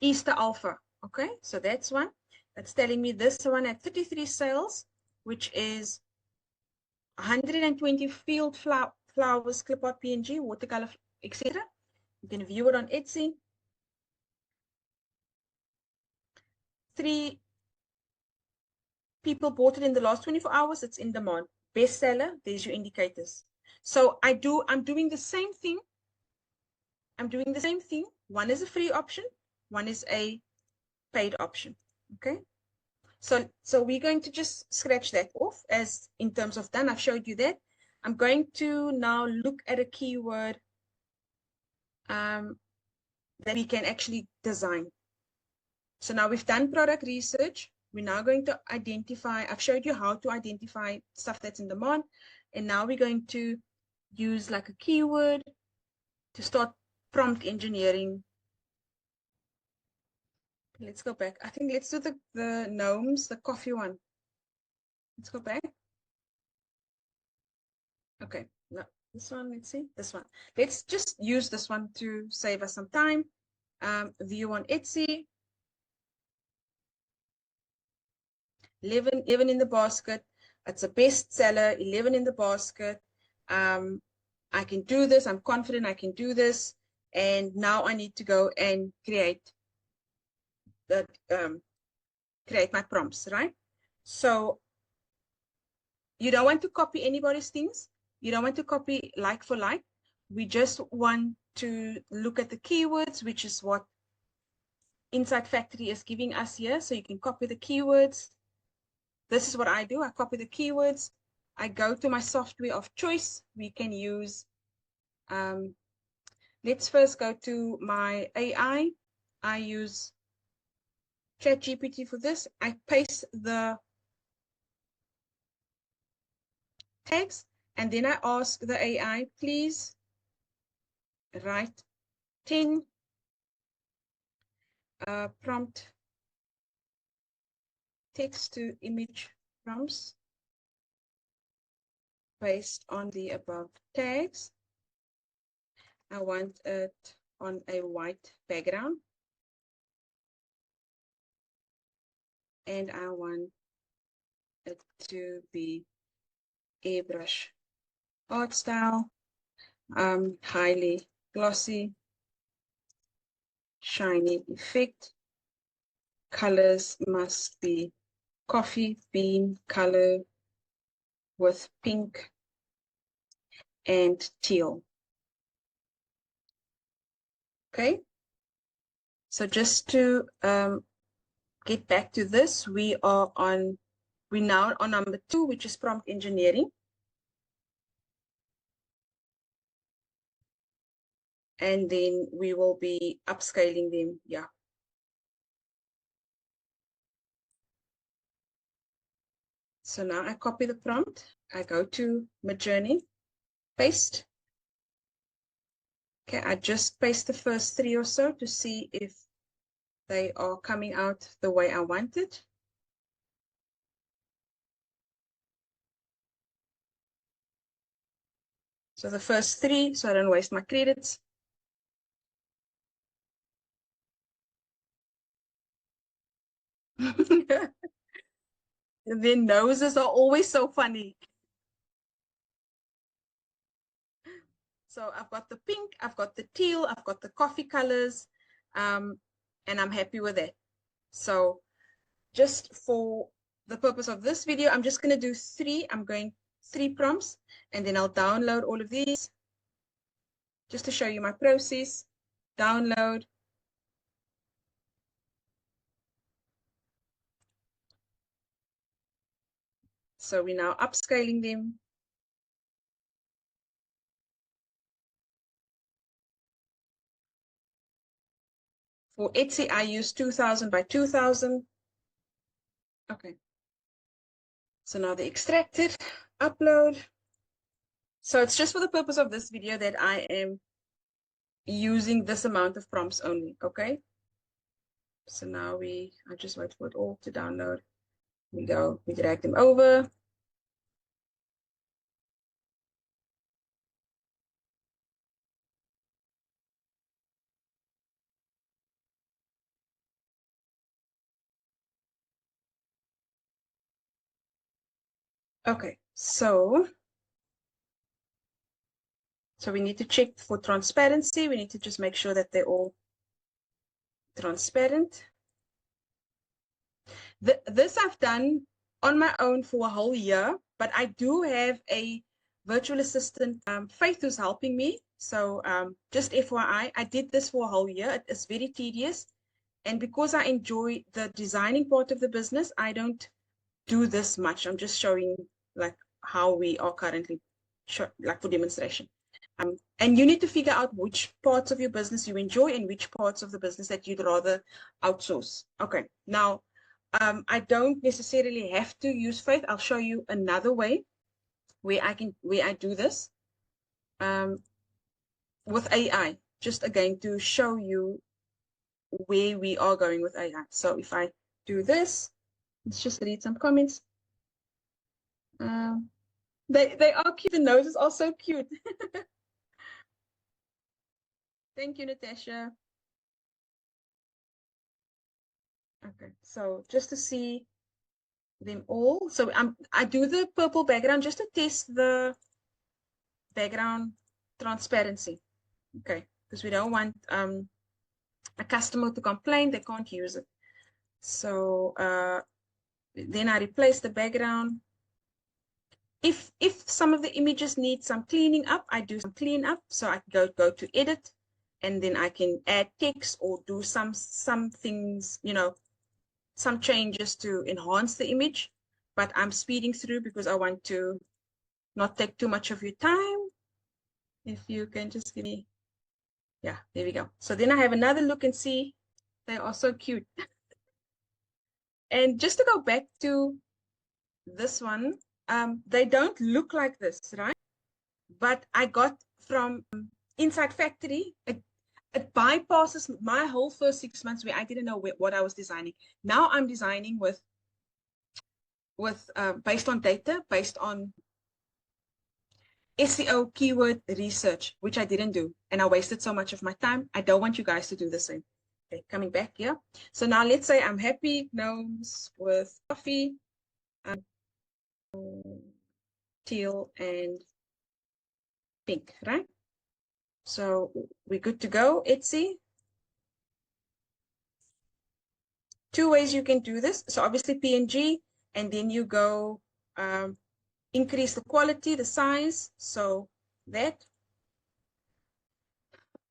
Speaker 1: Easter Alpha. Okay, so that's one. That's telling me this one at 33 sales, which is 120 field flowers, clip art PNG, watercolor, etc. You can view it on Etsy. 3 people bought it in the last 24 hours. It's in demand. Bestseller, there's your indicators. So I'm doing the same thing. One is a free option, one is a paid option. Okay. So we're going to just scratch that off as in terms of done. I've showed you that. I'm going to now look at a keyword that we can actually design. So now we've done product research. We're now going to identify, I've showed you how to identify stuff that's in demand. And now we're going to use like a keyword to start prompt engineering. Let's go back. I think let's do the gnomes, the coffee one. Let's go back. Okay, no, this one, let's see, this one. Let's just use this one to save us some time. View on Etsy. 11 in the basket. It's a bestseller, 11 in the basket. I can do this. I'm confident I can do this. And now I need to go and create my prompts, right? So you don't want to copy anybody's things. You don't want to copy like for like. We just want to look at the keywords, which is what Inside Factory is giving us here. So you can copy the keywords. This is what I do. I copy the keywords. I go to my software of choice. We can use, let's first go to my AI. I use ChatGPT for this. I paste the tags, and then I ask the AI, please write 10 prompt text to image prompts based on the above tags. I want it on a white background. And I want it to be airbrush art style, highly glossy, shiny effect. Colors must be coffee bean color with pink and teal. Okay, so just to get back to this, we're now on number 2, which is prompt engineering. And then we will be upscaling them. Yeah. So now I copy the prompt. I go to Midjourney, paste. Okay, I just paste the first 3 or so to see if they are coming out the way I want it. So the first 3, so I don't waste my credits. Their noses are always so funny. So I've got the pink, I've got the teal, I've got the coffee colors, and I'm happy with it. So just for the purpose of this video, I'm just going to do 3. I'm going 3 prompts, and then I'll download all of these just to show you my process. Download. So we're now upscaling them. For Etsy, I use 2000 by 2000. Okay. So now they extracted, upload. So it's just for the purpose of this video that I am using this amount of prompts only, okay? So now I just wait for it all to download. We drag them over. Okay, so we need to check for transparency. We need to just make sure that they're all transparent. This I've done on my own for a whole year, but I do have a virtual assistant, Faith, who's helping me. So just FYI, I did this for a whole year. It is very tedious. And because I enjoy the designing part of the business, I don't do this much. I'm just showing like how we are currently, like for demonstration. And you need to figure out which parts of your business you enjoy and which parts of the business that you'd rather outsource. Okay, now I don't necessarily have to use Faith. I'll show you another way where I do this with AI, just again to show you where we are going with AI. So if I do this, let's just read some comments. They are cute. The noses are so cute. Thank you, Natasha. Okay, so just to see them all. So I do the purple background just to test the background transparency. Okay, because we don't want a customer to complain they can't use it. So then I replace the background. If some of the images need some cleaning up, I do some clean up. So I go to edit, and then I can add text or do some things, you know, some changes to enhance the image. But I'm speeding through because I want to not take too much of your time. If you can just give me, yeah, there we go. So then I have another look and see. They are so cute. And just to go back to this one, they don't look like this, right? But I got from Inside Factory. It bypasses my whole first 6 months where I didn't know what I was designing. Now I'm designing with based on data, based on SEO keyword research, which I didn't do. And I wasted so much of my time. I don't want you guys to do the same. Okay, coming back here. So now let's say I'm happy gnomes with coffee, teal, and pink, right? So we're good to go, Etsy. Two ways you can do this. So obviously PNG, and then you go increase the quality, the size. So that.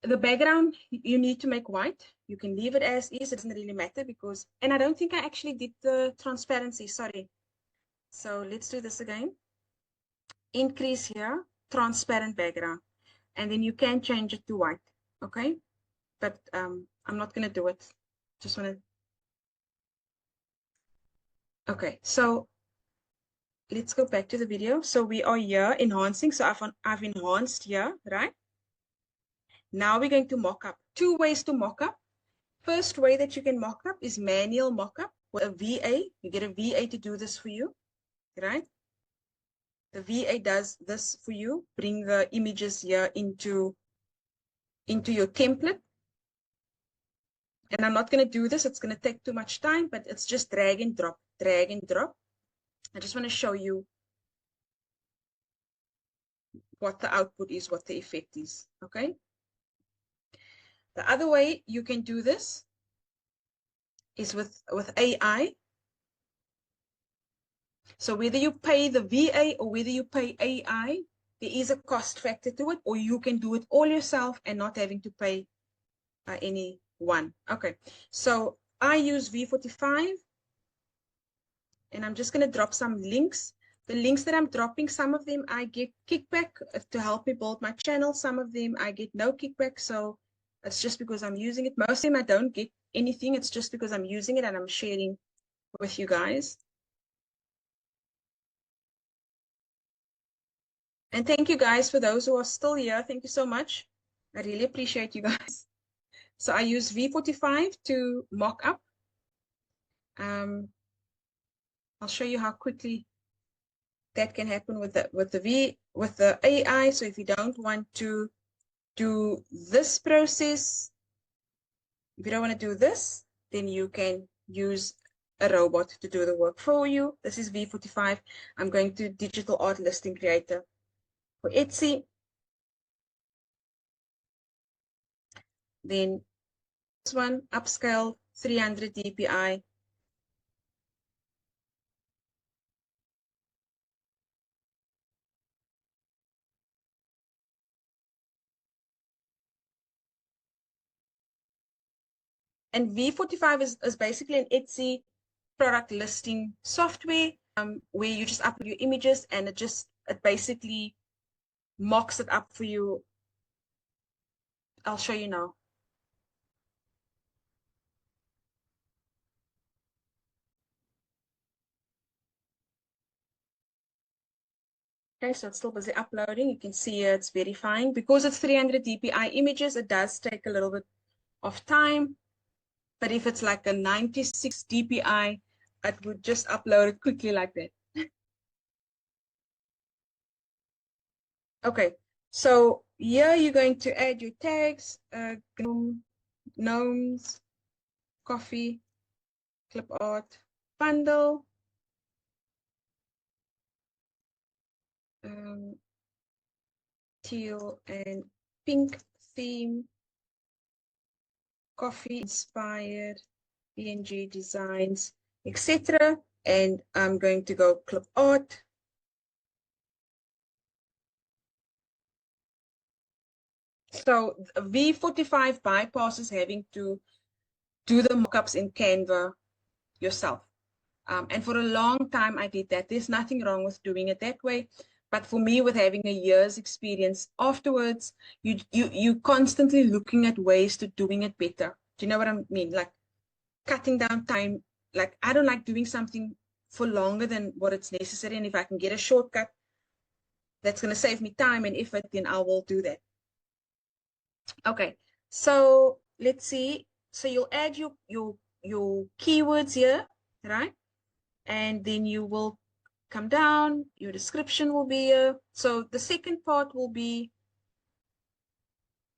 Speaker 1: The background, you need to make white. You can leave it as is. It doesn't really matter because, and I don't think I actually did the transparency. Sorry. So let's do this again. Increase here, transparent background. And then you can change it to white. Okay. But I'm not going to do it. Just want to. Okay. So let's go back to the video. So we are here enhancing. So I've enhanced here, right? Now we're going to mock up. Two ways to mock up. First way that you can mock up is manual mockup with a VA. You get a VA to do this for you, right? The VA does this for you. Bring the images here into your template. And I'm not going to do this. It's going to take too much time, but it's just drag and drop, drag and drop. I just want to show you what the output is, what the effect is, okay? The other way you can do this is with AI. So whether you pay the VA or whether you pay AI, there is a cost factor to it, or you can do it all yourself and not having to pay anyone. Okay, so I use V45, and I'm just going to drop some links. The links that I'm dropping, some of them I get kickback to help me build my channel. Some of them I get no kickback, so it's just because I'm using it. Most of them I don't get anything. It's just because I'm using it and I'm sharing with you guys. And thank you guys for those who are still here. Thank you so much. I really appreciate you guys. So I use V45 to mock up. I'll show you how quickly that can happen with the AI. So if you don't want to do this process, if you don't want to do this, then you can use a robot to do the work for you. This is V45. I'm going to Digital Art Listing Creator for Etsy. Then this one, upscale 300 dpi. And V45 is basically an Etsy product listing software where you just upload your images and it basically mocks it up for you. I'll show you now. Okay, so it's still busy uploading. You can see it's verifying. Because it's 300 dpi images, it does take a little bit of time. But if it's like a 96 dpi, it would just upload it quickly like that. Okay, so here you're going to add your tags, gnomes, coffee, clip art, bundle, teal and pink theme, coffee inspired, PNG designs, etc. And I'm going to go clip art. So V45 bypasses having to do the mockups in Canva yourself. And for a long time, I did that. There's nothing wrong with doing it that way. But for me, with having a year's experience afterwards, you constantly looking at ways to doing it better. Do you know what I mean? Like cutting down time. Like I don't like doing something for longer than what it's necessary. And if I can get a shortcut that's going to save me time and effort, then I will do that. Okay, so let's see. So you'll add your keywords here, right? And then you will come down, your description will be here. So the second part will be,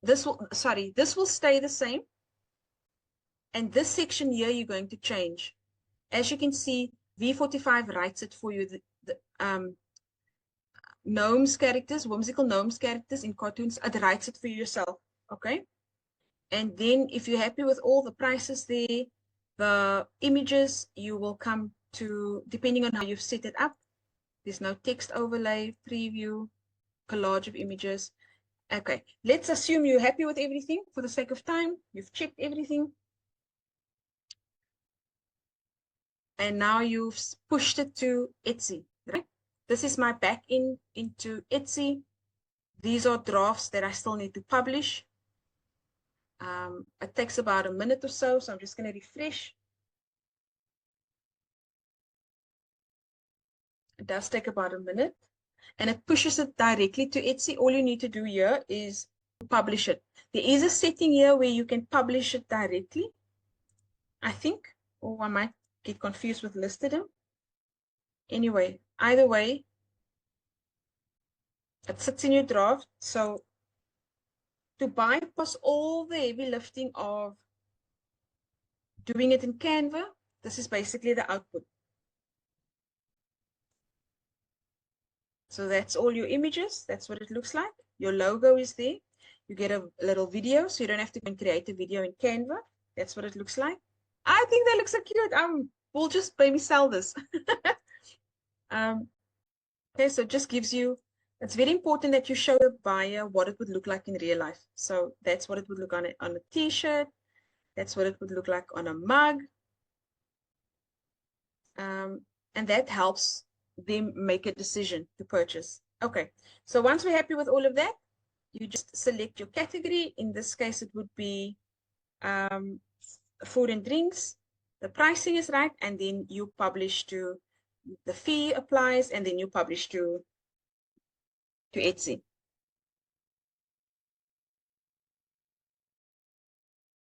Speaker 1: this will stay the same. And this section here, you're going to change. As you can see, V45 writes it for you. The gnomes characters, whimsical gnomes characters in cartoons, it writes it for you yourself. Okay. And then if you're happy with all the prices there, the images, you will come to, depending on how you've set it up, there's no text overlay, preview, collage of images. Okay, let's assume you're happy with everything for the sake of time. You've checked everything. And now you've pushed it to Etsy, right? This is my back end into Etsy. These are drafts that I still need to publish. It takes about a minute or so, so I'm just going to refresh. It does take about a minute, and it pushes it directly to Etsy. All you need to do here is publish it. There is a setting here where you can publish it directly, I think, or I might get confused with listed. Anyway, either way, it sits in your draft. So to bypass all the heavy lifting of doing it in Canva, this is basically the output. So that's all your images. That's what it looks like. Your logo is there. You get a little video, so you don't have to create a video in Canva. That's what it looks like. I think that looks so cute. We'll just maybe sell this. Okay, so it just gives you, it's very important that you show the buyer what it would look like in real life. So that's what it would look on a t-shirt. That's what it would look like on a mug. And that helps them make a decision to purchase. Okay, so once we're happy with all of that, you just select your category. In this case, it would be food and drinks. The pricing is right, and then you publish to, the fee applies, and then you publish to Etsy.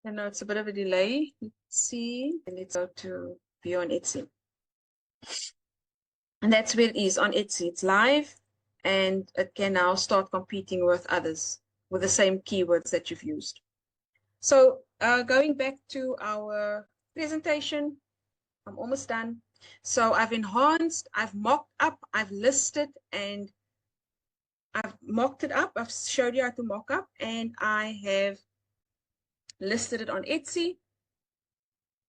Speaker 1: I know it's a bit of a delay. Let's see. Let's go to view on Etsy. And that's where it is on Etsy. It's live, and it can now start competing with others with the same keywords that you've used. So going back to our presentation, I'm almost done. So I've enhanced, I've mocked up, I've listed, and I've mocked it up. I've showed you how to mock up, and I have listed it on Etsy.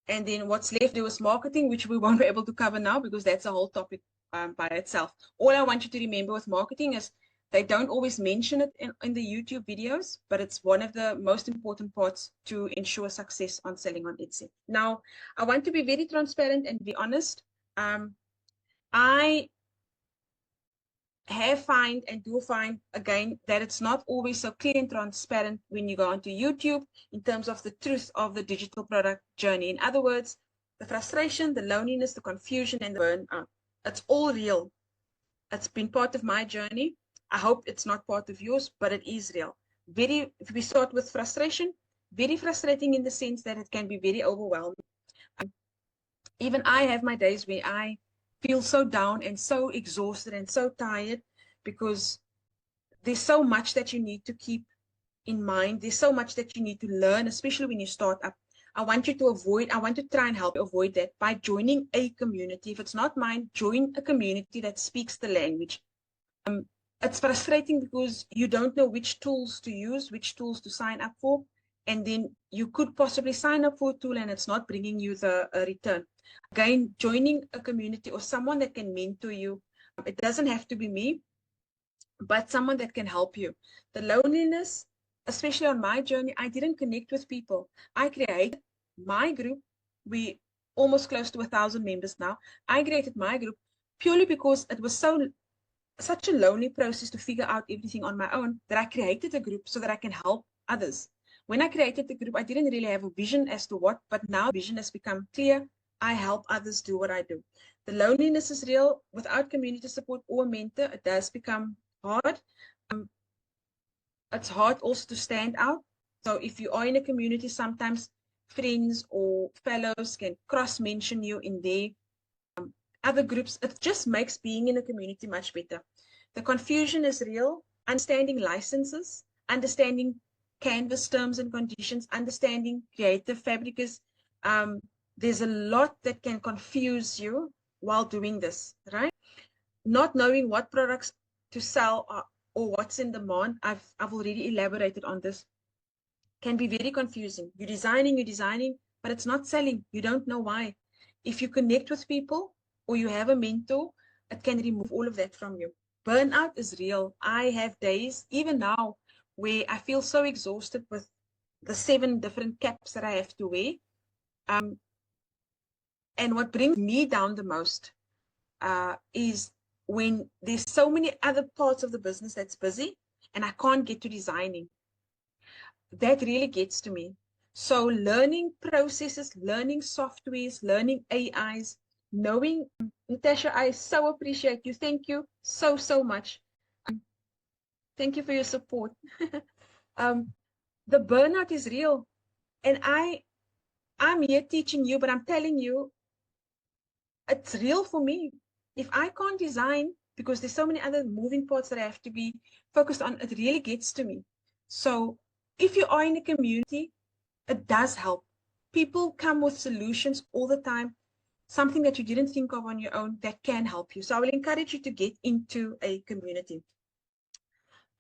Speaker 1: And then what's left there was marketing, which we won't be able to cover now because that's a whole topic by itself. All I want you to remember with marketing is they don't always mention it in the YouTube videos, but it's one of the most important parts to ensure success on selling on Etsy. Now, I want to be very transparent and be honest. I have find and do find again that it's not always so clear and transparent when you go onto YouTube in terms of the truth of the digital product journey. In other words, the frustration, the loneliness, the confusion, and the burnout. It's all real. It's been part of my journey. I hope it's not part of yours, but it is real. If we start with frustration, very frustrating in the sense that it can be very overwhelming. Even I have my days where I feel so down and so exhausted and so tired because there's so much that you need to keep in mind. There's so much that you need to learn, especially when you start up. I want to try and help you avoid that by joining a community. If it's not mine, join a community that speaks the language. It's frustrating because you don't know which tools to use, which tools to sign up for, and then you could possibly sign up for a tool and it's not bringing you the return. Again, joining a community or someone that can mentor you. It doesn't have to be me, but someone that can help you. The loneliness, especially on my journey, I didn't connect with people. I created my group. We almost close to 1,000 members now. I created my group purely because it was such a lonely process to figure out everything on my own that I created a group so that I can help others. When I created the group, I didn't really have a vision as to what, but now vision has become clear. I help others do what I do. The loneliness is real. Without community support or a mentor, it does become hard. It's hard also to stand out. So if you are in a community, sometimes friends or fellows can cross-mention you in their other groups. It just makes being in a community much better. The confusion is real. Understanding licenses, understanding Canvas terms and conditions, understanding creative fabricators. There's a lot that can confuse you while doing this, right? Not knowing what products to sell or what's in demand. I've already elaborated on this. Can be very confusing. You're designing, but it's not selling. You don't know why. If you connect with people or you have a mentor, it can remove all of that from you. Burnout is real. I have days, even now, where I feel so exhausted with the 7 different caps that I have to wear. And what brings me down the most is when there's so many other parts of the business that's busy and I can't get to designing. That really gets to me. So learning processes, learning softwares, learning AIs, knowing, Natasha, I so appreciate you. Thank you so, so much. Thank you for your support. The burnout is real. And I'm here teaching you, but I'm telling you, it's real for me. If I can't design, because there's so many other moving parts that I have to be focused on, it really gets to me. So if you are in a community, it does help. People come with solutions all the time, something that you didn't think of on your own that can help you. So I will encourage you to get into a community.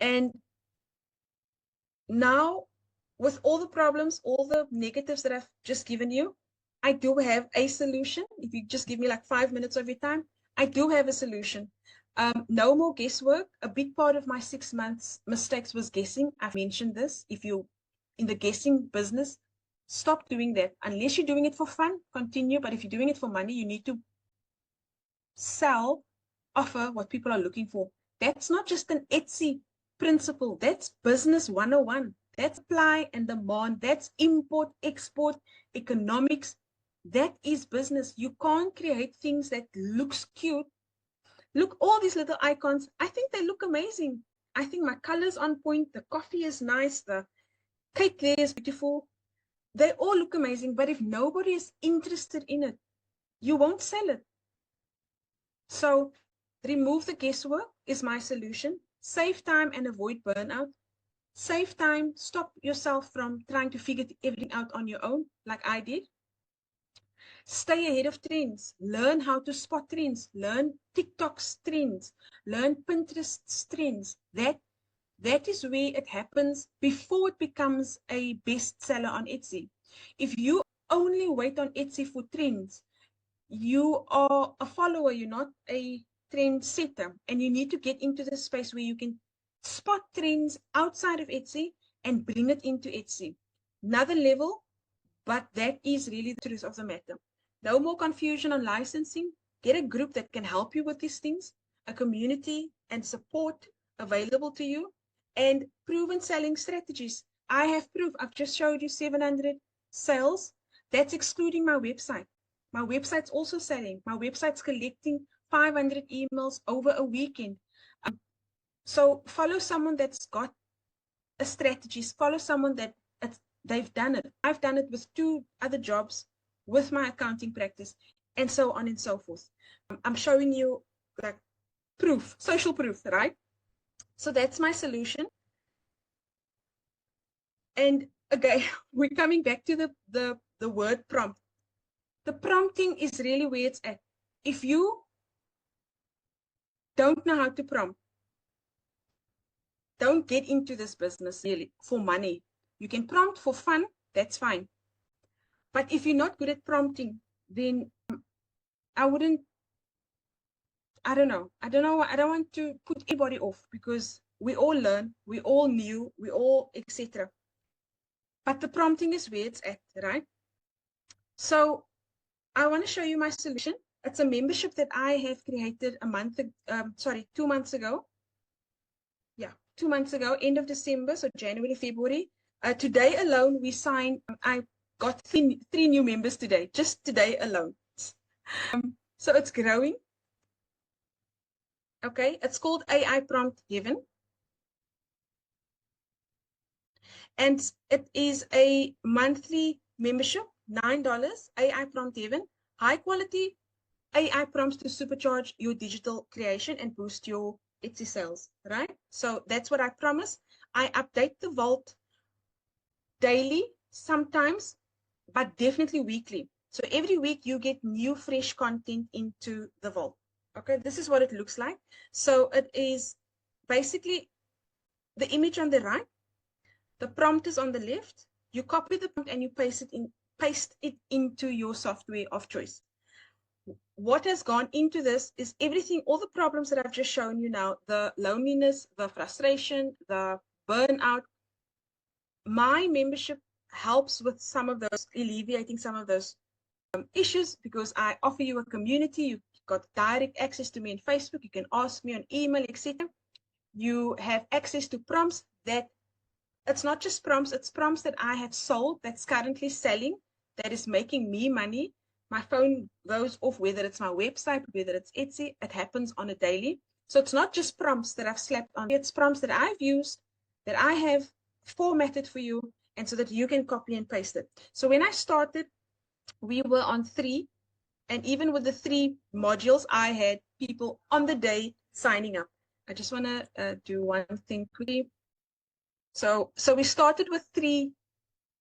Speaker 1: And now, with all the problems, all the negatives that I've just given you, I do have a solution. If you just give me like 5 minutes of your time, I do have a solution. No more guesswork. A big part of my 6 months mistakes was guessing. I've mentioned this. If you're in the guessing business, stop doing that. Unless you're doing it for fun, continue. But if you're doing it for money, you need to sell, offer what people are looking for. That's not just an Etsy principle. That's business 101. That's supply and demand. That's import, export, economics. That is business. You can't create things that looks cute. Look, all these little icons, I think they look amazing. I think my color's on point. The coffee is nice. The cake there is beautiful. They all look amazing. But if nobody is interested in it, you won't sell it. So remove the guesswork is my solution. Save time and avoid burnout. Save time, stop yourself from trying to figure everything out on your own, like I did. Stay ahead of trends. Learn how to spot trends. Learn TikTok's trends. Learn Pinterest's trends. That is where it happens before it becomes a bestseller on Etsy. If you only wait on Etsy for trends, you are a follower, you're not a trend setter. And you need to get into the space where you can spot trends outside of Etsy and bring it into Etsy. Another level, but that is really the truth of the matter. No more confusion on licensing. Get a group that can help you with these things, a community and support available to you, and proven selling strategies. I have proof. I've just showed you 700 sales. That's excluding my website. My website's also selling. My website's collecting 500 emails over a weekend. So follow someone that's got a strategy. Follow someone that they've done it. I've done it with 2 other jobs with my accounting practice, and so on and so forth. I'm showing you like proof, social proof, right? So that's my solution. And again, we're coming back to the word prompt. The prompting is really where it's at. If you don't know how to prompt, don't get into this business really for money. You can prompt for fun, that's fine. But if you're not good at prompting, then I don't know. I don't want to put anybody off because we all learn, we all new, we all etc. But the prompting is where it's at, right? So I want to show you my solution. It's a membership that I have created 2 months ago. Yeah, 2 months ago, end of December, so January, February. Today alone, we signed, I got three new members today, just today alone. So it's growing. Okay, it's called AI Prompt Heaven. And it is a monthly membership, $9, AI Prompt Heaven, high quality AI prompts to supercharge your digital creation and boost your Etsy sales, right? So that's what I promise. I update the vault daily, sometimes, but definitely weekly. So every week you get new fresh content into the vault. Okay, this is what it looks like. So it is basically the image on the right, the prompt is on the left. You copy the prompt and you paste it into your software of choice. What has gone into this is everything, all the problems that I've just shown you now, the loneliness, the frustration, the burnout. My membership helps with some of those, alleviating some of those issues, because I offer you a community. You've got direct access to me on Facebook. You can ask me on email, etc. You have access to prompts that it's not just prompts, it's prompts that I have sold, that's currently selling, that is making me money. My phone goes off, whether it's my website, whether it's Etsy, it happens on a daily. So it's not just prompts that I've slapped on, it's prompts that I've used, that I have formatted for you, and so that you can copy and paste it. So when I started, we were on 3, and even with the 3 modules, I had people on the day signing up. I just want to do one thing quickly. So we started with 3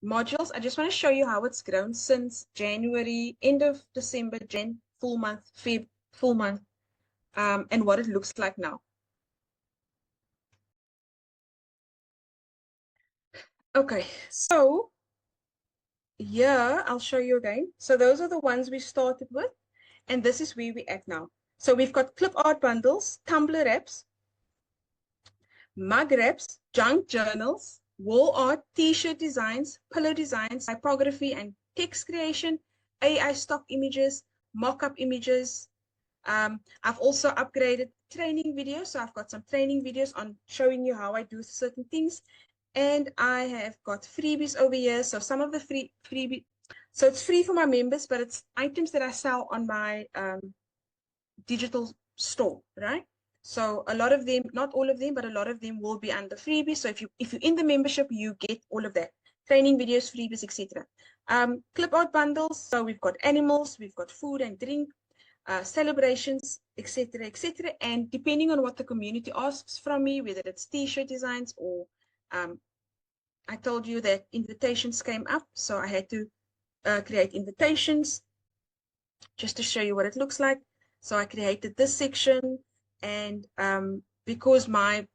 Speaker 1: modules. I just want to show you how it's grown since January, end of December, Jan, full month, Feb, full month, and what it looks like now. Okay, so yeah, I'll show you again. So those are the ones we started with, and this is where we're at now. So we've got clip art bundles, Tumblr wraps, mug wraps, junk journals, wall art, t-shirt designs, pillow designs, typography and text creation, AI stock images, mock-up images. I've also upgraded training videos. So I've got some training videos on showing you how I do certain things. And I have got freebies over here. So some of the freebie, so it's free for my members, but it's items that I sell on my digital store, right? So a lot of them, not all of them, but a lot of them will be under freebies. So if you're in the membership, you get all of that. Training videos, freebies, etc. Clip art bundles. So we've got animals, we've got food and drink, celebrations, etc., etc. And depending on what the community asks from me, whether it's t-shirt designs or I told you that invitations came up, so I had to create invitations just to show you what it looks like. So I created this section, and because a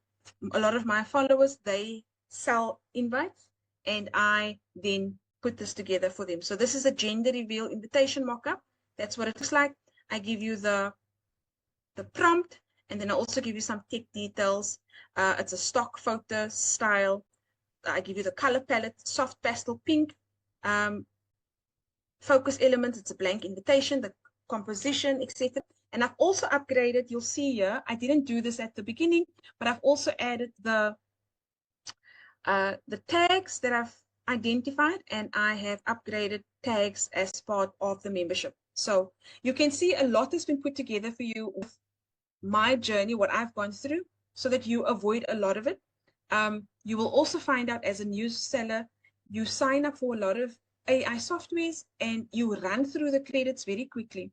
Speaker 1: lot of my followers, they sell invites, and I then put this together for them. So this is a gender reveal invitation mock-up. That's what it looks like. I give you the prompt, and then I also give you some tech details. It's a stock photo style. I give you the color palette, soft pastel pink, focus elements, it's a blank invitation, the composition, etc. And I've also upgraded, you'll see here, I didn't do this at the beginning, but I've also added the tags that I've identified, and I have upgraded tags as part of the membership. So you can see a lot has been put together for you with my journey, what I've gone through, so that you avoid a lot of it. You will also find out as a new seller, you sign up for a lot of AI softwares and you run through the credits very quickly.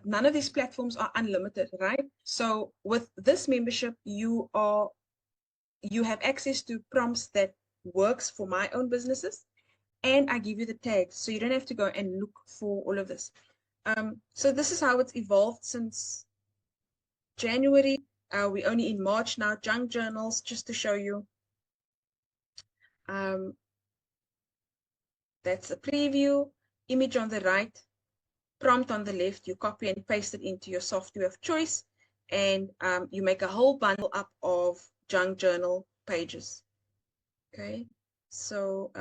Speaker 1: None of these platforms are unlimited, right? So with this membership, you have access to prompts that works for my own businesses, and I give you the tags, so you don't have to go and look for all of this. So this is how it's evolved since January. We're only in March now. Junk journals, just to show you. That's a preview. Image on the right, prompt on the left. You copy and paste it into your software of choice, and you make a whole bundle up of junk journal pages. Okay, so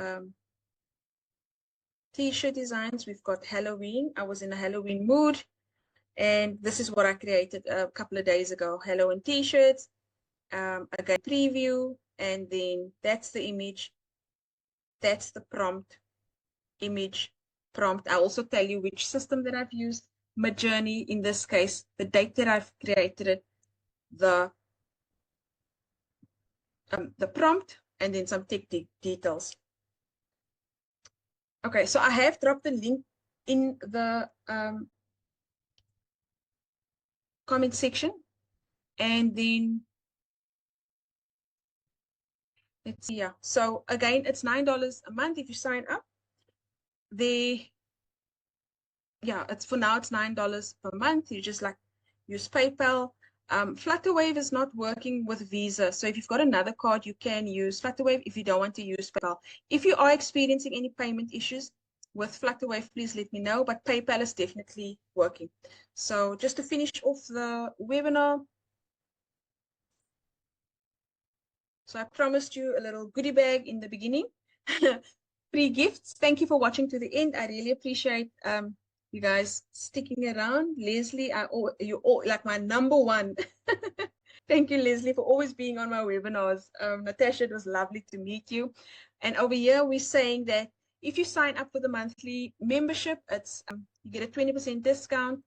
Speaker 1: t-shirt designs. We've got Halloween. I was in a Halloween mood, and this is what I created a couple of days ago. Halloween t-shirts. Again, preview, and then that's the image. That's the prompt, image, prompt. I also tell you which system that I've used, Midjourney in this case, the date that I've created it, the prompt, and then some tech details. Okay, so I have dropped the link in the comment section. And then let's see, yeah. So again, it's $9 a month if you sign up. Yeah, it's for now, it's $9 per month. You just like use PayPal. Flutterwave is not working with Visa. So if you've got another card, you can use Flutterwave if you don't want to use PayPal. If you are experiencing any payment issues with Flutterwave, please let me know. But PayPal is definitely working. So just to finish off the webinar, so I promised you a little goodie bag in the beginning. Free gifts. Thank you for watching to the end. I really appreciate you guys sticking around. Leslie, you're all like my number one. Thank you, Leslie, for always being on my webinars. Natasha, it was lovely to meet you. And over here, we're saying that if you sign up for the monthly membership, it's you get a 20% discount,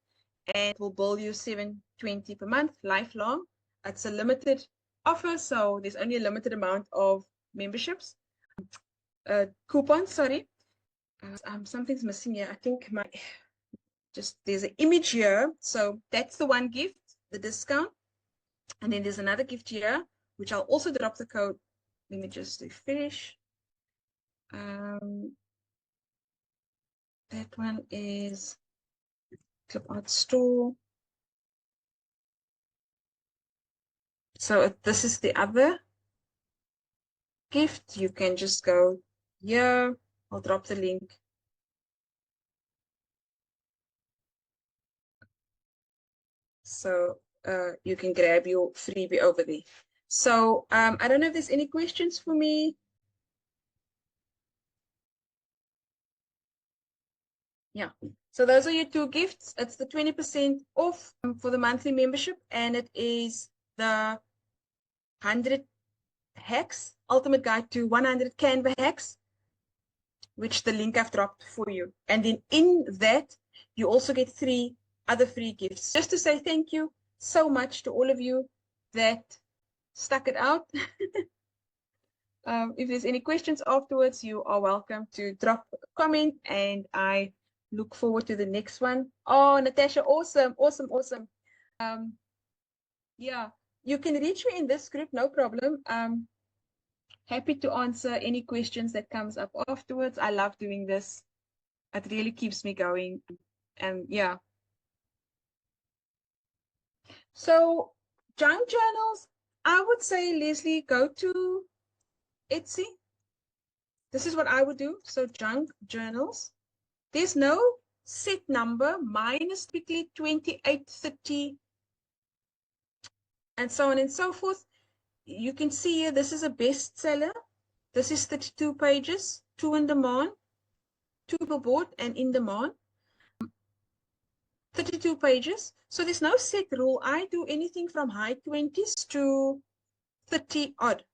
Speaker 1: and it will bill you $7.20 per month, lifelong. It's a limited offer, so there's only a limited amount of memberships. Coupons, sorry. Something's missing here. I think there's an image here. So that's the one gift, the discount. And then there's another gift here, which I'll also drop the code. Let me just finish. That one is Clip Art Store. So this is the other gift. You can just go here. I'll drop the link. So you can grab your freebie over there. So I don't know if there's any questions for me. Yeah. So those are your two gifts. It's the 20% off for the monthly membership, and it is the 100 hacks, ultimate guide to 100 Canva hacks, which the link I've dropped for you. And then in that, you also get 3 other free gifts. Just to say thank you so much to all of you that stuck it out. If there's any questions afterwards, you are welcome to drop a comment, and I look forward to the next one. Oh, Natasha, awesome, awesome, awesome. Yeah, you can reach me in this group, no problem. Happy to answer any questions that comes up afterwards. I love doing this. It really keeps me going. And yeah. So junk journals, I would say, Leslie, go to Etsy. This is what I would do. So junk journals. There's no set number. Mine is typically 28, 30, and so on and so forth. You can see here, this is a bestseller. This is 32 pages, 2 in demand, 2 per board and in demand. 32 pages. So there's no set rule. I do anything from high 20s to 30 odd.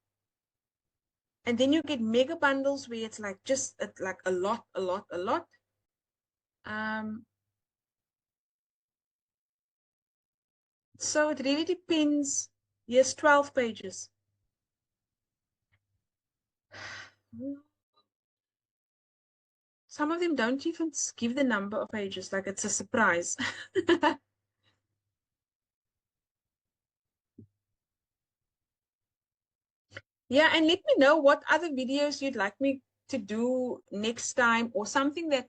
Speaker 1: And then you get mega bundles where it's like just like a lot. So it really depends. Yes, 12 pages. Some of them don't even give the number of pages, like it's a surprise. Yeah, and let me know what other videos you'd like me to do next time, or something that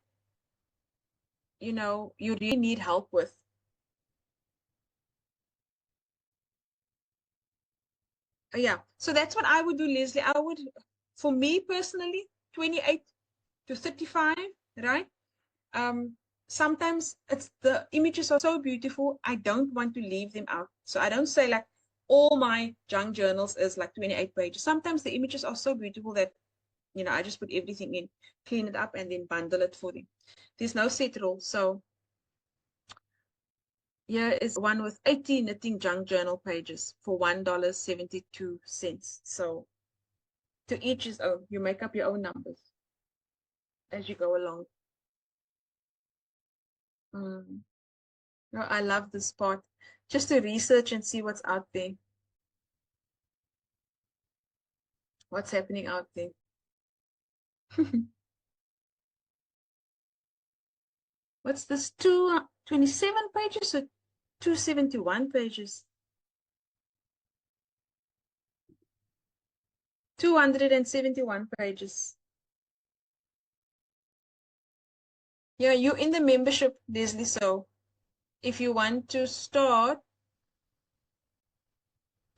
Speaker 1: you really need help with. Yeah, so that's what I would do, Leslie. I would, for me personally, 28 to 35, right? Sometimes the images are so beautiful, I don't want to leave them out. So I don't say like all my junk journals is like 28 pages. Sometimes the images are so beautiful that, I just put everything in, clean it up, and then bundle it for them. There's no set rule. So here is one with 80 knitting junk journal pages for $1.72. So to each his own. You make up your own numbers as you go along. No, I love this part. Just to research and see what's out there. What's happening out there. What's this? 27 pages or 271 pages. 271 pages. Yeah, you in the membership, Leslie. So if you want to start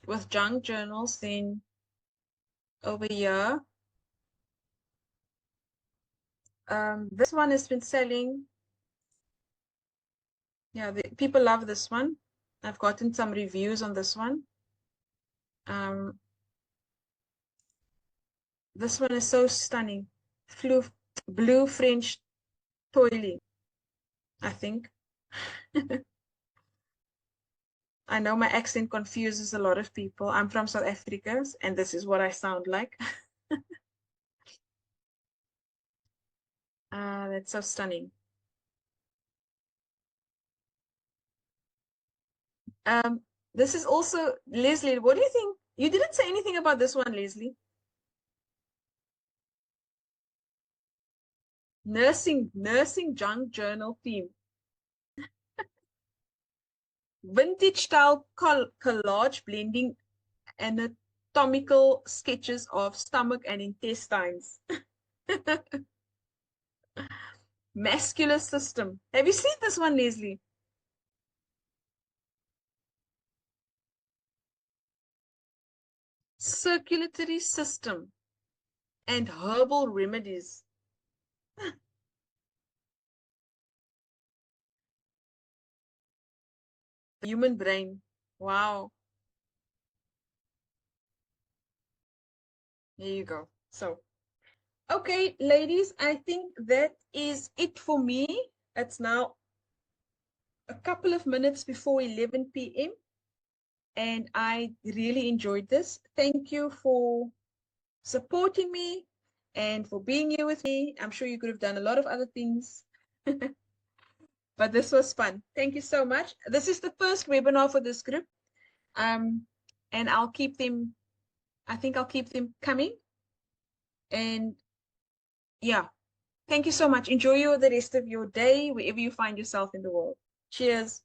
Speaker 1: with junk journals, then over here, this one has been selling. Yeah, people love this one. I've gotten some reviews on this one. Um, this one is so stunning. Blue French toilet, I think. I know my accent confuses a lot of people. I'm from South Africa, and this is what I sound like. That's so stunning. This is also, Leslie, what do you think? You didn't say anything about this one, Leslie. Nursing junk journal theme. Vintage style collage blending anatomical sketches of stomach and intestines. Muscular system. Have you seen this one, Leslie? Circulatory system and herbal remedies. Human brain. Wow. There you go. So, okay, ladies, I think that is it for me. It's now a couple of minutes before 11 p.m. and I really enjoyed this. Thank you for supporting me and for being here with me. I'm sure you could have done a lot of other things, but this was fun. Thank you so much. This is the first webinar for this group. Um, and I'll keep them, I think I'll keep them coming. And yeah, thank you so much. Enjoy the rest of your day, wherever you find yourself in the world. Cheers.